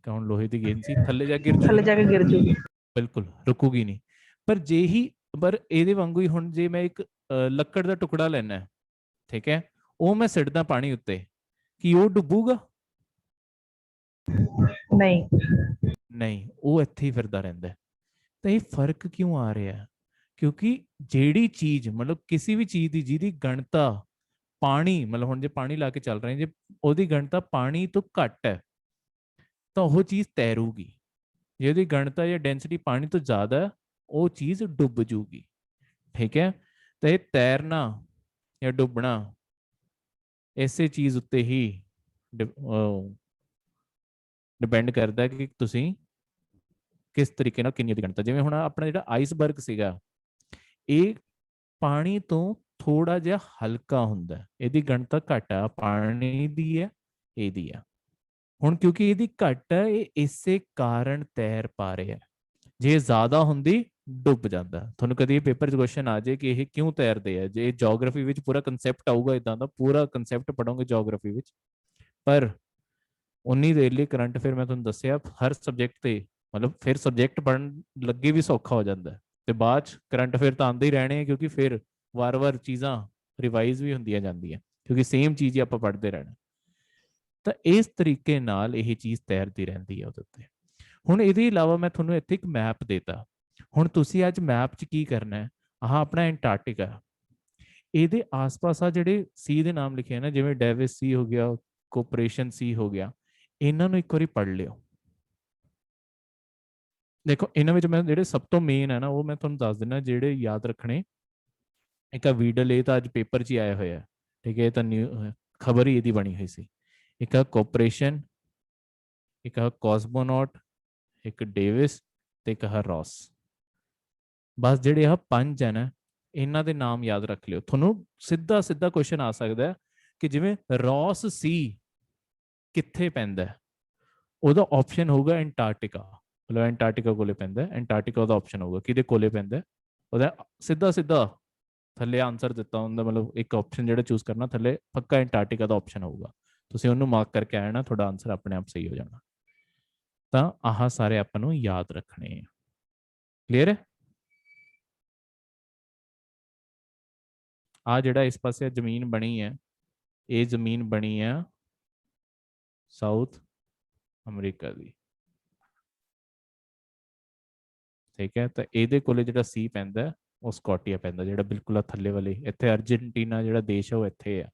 ਹੁਣ ਲੋਹੇ ਦੀ ਗੇਂਦ ਸੀ, ਥੱਲੇ ਜਾ ਕੇ ਗਿਰ ਜੂਗੀ, ਬਿਲਕੁਲ ਰੁਕੂਗੀ ਨਹੀਂ। ਪਰ ਜੇ ਹੀ ਪਰ ਇਹਦੇ ਵਾਂਗੂ ਹੀ ਹੁਣ ਜੇ ਮੈਂ ਇੱਕ ਲੱਕੜ ਦਾ ਟੁਕੜਾ ਲੈਣਾ, ਠੀਕ ਹੈ, ਉਹ ਮੈਂ ਸਿੱਟਦਾ ਪਾਣੀ ਉੱਤੇ, ਕੀ ਉਹ ਡੁੱਬੂਗਾ? ਨਹੀਂ, ਉਹ ਇੱਥੇ ਹੀ ਫਿਰਦਾ ਰਹਿੰਦਾ। ਤਾਂ ਇਹ ਫਰਕ ਕਿਉਂ ਆ ਰਿਹਾ? ਕਿਉਂਕਿ ਜਿਹੜੀ ਚੀਜ਼ ਮਤਲਬ ਕਿਸੇ ਵੀ ਚੀਜ਼ ਦੀ ਜਿਹਦੀ ਗਣਤਾ ਪਾਣੀ, ਮਤਲਬ ਹੁਣ ਜੇ ਪਾਣੀ ਲਾ ਕੇ ਚੱਲ ਰਹੇ, ਜੇ ਉਹਦੀ ਗਣਤਾ ਪਾਣੀ ਤੋਂ ਘੱਟ ਹੈ ਤਾਂ ਉਹ ਚੀਜ਼ ਤੈਰੂਗੀ। ਜੇ ਉਹਦੀ ਗਣਤਾ ਜਾਂ ਡੈਂਸਿਟੀ ਪਾਣੀ ਤੋਂ ਜ਼ਿਆਦਾ ਹੈ, ਉਹ ਚੀਜ਼ ਡੁੱਬ ਜੂਗੀ। ਠੀਕ ਹੈ, ਤਾਂ ਇਹ ਤੈਰਨਾ ਜਾਂ ਡੁੱਬਣਾ ਇਸੇ ਚੀਜ਼ ਉੱਤੇ ਹੀ ਡਿਪੈਂਡ ਕਰਦਾ ਕਿ ਤੁਸੀਂ ਕਿਸ ਤਰੀਕੇ ਨਾਲ ਕਿੰਨੀ ਦੀ ਗਣਤਾ। ਜਿਵੇਂ ਹੁਣ ਆਪਣਾ ਜਿਹੜਾ ਆਈਸਬਰਗ ਸੀਗਾ, ਇਹ ਪਾਣੀ ਤੋਂ ਥੋੜਾ ਜਿਹਾ ਹਲਕਾ ਹੁੰਦਾ, ਇਹਦੀ ਗਣਤਾ ਘੱਟ ਆ, ਪਾਣੀ ਦੀ ਹੈ, ਇਹਦੀ ਆ। ਹੁਣ ਕਿਉਂਕਿ ਇਹਦੀ ਘੱਟ ਹੈ, ਇਹ ਇਸੇ ਕਾਰਨ ਤੈਰ ਪਾ ਰਿਹਾ। ਜੇ ਜ਼ਿਆਦਾ ਹੁੰਦੀ ਡੁੱਬ ਜਾਂਦਾ। ਤੁਹਾਨੂੰ ਕਦੀ ਪੇਪਰ 'ਚ ਕੁਐਸਚਨ ਆ ਜਾਏ ਕਿ ਇਹ ਕਿਉਂ ਤੈਰਦੇ ਆ, ਜੇ ਜਿਓਗ੍ਰਾਫੀ ਵਿੱਚ ਪੂਰਾ ਕਨਸੈਪਟ ਆਊਗਾ, ਇਦਾਂ ਦਾ ਪੂਰਾ ਕਨਸੈਪਟ ਪੜੋਗੇ ਜਿਓਗ੍ਰਾਫੀ ਵਿੱਚ। ਪਰ ਉਨੀ ਦੇਰ ਲਈ ਕਰੰਟ ਅਫੇਅਰ ਮੈਂ ਤੁਹਾਨੂੰ ਦੱਸਿਆ ਹਰ ਸਬਜੈਕਟ ਤੇ, ਮਤਲਬ ਫਿਰ ਸਬਜੈਕਟ ਪੜ੍ਹਨ ਲੱਗੇ ਵੀ ਸੌਖਾ ਹੋ ਜਾਂਦਾ ਤੇ ਬਾਅਦ 'ਚ ਕਰੰਟ ਅਫੇਅਰ ਤਾਂ ਆਉਂਦੇ ਹੀ ਰਹਿਣੇ ਆ, ਕਿਉਂਕਿ ਫਿਰ ਵਾਰ-ਵਾਰ ਚੀਜ਼ਾਂ ਰਿਵਾਈਜ਼ ਵੀ ਹੁੰਦੀਆਂ ਜਾਂਦੀਆਂ, ਕਿਉਂਕਿ ਸੇਮ ਚੀਜ਼ ਹੀ ਆਪਾਂ ਪੜ੍ਹਦੇ ਰਹਿਣਾ। ਤਾਂ ਇਸ ਤਰੀਕੇ ਨਾਲ ਇਹ ਚੀਜ਼ ਤੈਰਦੀ ਰਹਿੰਦੀ ਹੈ ਉਹਦੇ ਉੱਤੇ। ਹੁਣ ਇਹਦੇ ਇਲਾਵਾ ਮੈਂ ਤੁਹਾਨੂੰ ਇੱਥੇ ਇੱਕ ਮੈਪ ਦੇਤਾ। ਹੁਣ ਤੁਸੀਂ ਅੱਜ ਮੈਪ 'ਚ ਕੀ ਕਰਨਾ ਹੈ, ਆਹ ਆਪਣਾ ਐਂਟਾਰਕਟਿਕਾ, ਇਹਦੇ ਆਸ-ਪਾਸ ਆ ਜਿਹੜੇ ਸੀ ਦੇ ਨਾਮ ਲਿਖੇ ਆ ਨਾ, ਜਿਵੇਂ ਡੇਵਿਸ ਸੀ ਹੋ ਗਿਆ, ਕੋਪਰੇਸ਼ਨ ਸੀ ਹੋ ਗਿਆ, ਇਹਨਾਂ ਨੂੰ ਇੱਕ ਵਾਰੀ ਪੜ੍ਹ ਲਿਓ। ਦੇਖੋ ਇਹਨਾਂ ਵਿੱਚ ਮੈਂ ਜਿਹੜੇ ਸਭ ਤੋਂ ਮੇਨ ਹੈ ਨਾ, ਉਹ ਮੈਂ ਤੁਹਾਨੂੰ ਦੱਸ ਦਿੰਦਾ ਜਿਹੜੇ ਯਾਦ ਰੱਖਣੇ। ਇੱਕ ਆ ਵੀਡਲ, ਇਹ ਤਾਂ ਅੱਜ ਪੇਪਰ 'ਚ ਹੀ ਆਇਆ ਹੋਇਆ, ਠੀਕ ਹੈ, ਇਹ ਤਾਂ ਖਬਰ ਹੀ ਇਹਦੀ ਬਣੀ ਹੋਈ ਸੀ। ਇੱਕ ਆ ਕੋਪਰੇਸ਼ਨ, ਇੱਕ ਆ ਕੋਸਮੋਨੌਟ, ਇੱਕ ਡੇਵਿਸ ਤੇ ਇੱਕ ਆ ਰੌਸ। ਬਸ ਜਿਹੜੇ ਆ 5 ਹੈ ਨਾ, ਇਹਨਾਂ ਦੇ ਨਾਮ ਯਾਦ ਰੱਖ ਲਿਓ। ਤੁਹਾਨੂੰ ਸਿੱਧਾ ਸਿੱਧਾ ਕੁਐਸਚਨ ਆ ਸਕਦਾ ਹੈ ਕਿ ਜਿਵੇਂ ਰੌਸ ਸੀ ਕਿੱਥੇ ਪੈਂਦਾ, ਉਹਦਾ ਆਪਸ਼ਨ ਹੋਊਗਾ ਐਂਟਾਰਕਟਿਕਾ, ਮਤਲਬ ਐਂਟਾਰਕਟਿਕਾ ਕੋਲੇ ਪੈਂਦਾ, ਐਂਟਾਰਕਟਿਕਾ ਉਹਦਾ ਆਪਸ਼ਨ ਹੋਊਗਾ ਕਿਹਦੇ ਕੋਲੇ ਪੈਂਦਾ, ਉਹਦਾ ਸਿੱਧਾ ਸਿੱਧਾ ਥੱਲੇ ਆਨਸਰ ਦਿੱਤਾ ਹੁੰਦਾ, ਮਤਲਬ ਇੱਕ ਆਪਸ਼ਨ ਜਿਹੜਾ ਚੂਜ਼ ਕਰਨਾ ਥੱਲੇ ਪੱਕਾ ਐਂਟਾਰਕਟਿਕਾ ਦਾ ਆਪਸ਼ਨ ਹੋਊਗਾ, ਤੁਸੀਂ ਉਹਨੂੰ ਮਾਰਕ ਕਰਕੇ ਆਣਾ, ਤੁਹਾਡਾ ਆਨਸਰ ਆਪਣੇ ਆਪ ਸਹੀ ਹੋ ਜਾਣਾ। ਤਾਂ ਆਹ ਸਾਰੇ ਆਪਾਂ ਨੂੰ ਯਾਦ ਰੱਖਣੇ ਆ। ਕਲੀਅਰ ਹੈ? ਆ ਜਿਹੜਾ ਇਸ ਪਾਸੇ ਜ਼ਮੀਨ ਬਣੀ ਹੈ, ਇਹ ਜ਼ਮੀਨ ਬਣੀ ਆ ਸਾਊਥ ਅਮਰੀਕਾ ਦੀ, ਠੀਕ ਹੈ। ਤਾਂ ਇਹਦੇ ਕੋਲੇ ਜਿਹੜਾ ਸੀ ਪੈਂਦਾ ਉਹ ਸਕਾਟੀਆ ਪੈਂਦਾ, ਜਿਹੜਾ ਬਿਲਕੁਲ ਆ ਥੱਲੇ ਵਾਲੇ, ਇੱਥੇ ਅਰਜਨਟੀਨਾ ਜਿਹੜਾ ਦੇਸ਼ ਹੈ ਉਹ ਇੱਥੇ ਆ,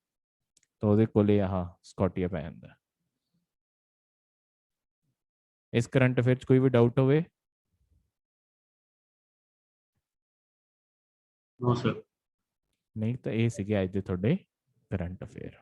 ਤਾਂ ਉਹਦੇ ਕੋਲੇ ਆਹ ਸਕਾਟੀਆ ਪੈ ਜਾਂਦਾ। ਇਸ ਕਰੰਟ ਅਫੇਅਰ 'ਚ ਕੋਈ ਵੀ ਡਾਊਟ ਹੋਵੇ? No sir. ਨਹੀਂ ਤਾਂ ਇਹ ਸੀਗੇ ਅੱਜ ਦੇ ਤੁਹਾਡੇ ਕਰੰਟ ਅਫੇਅਰ।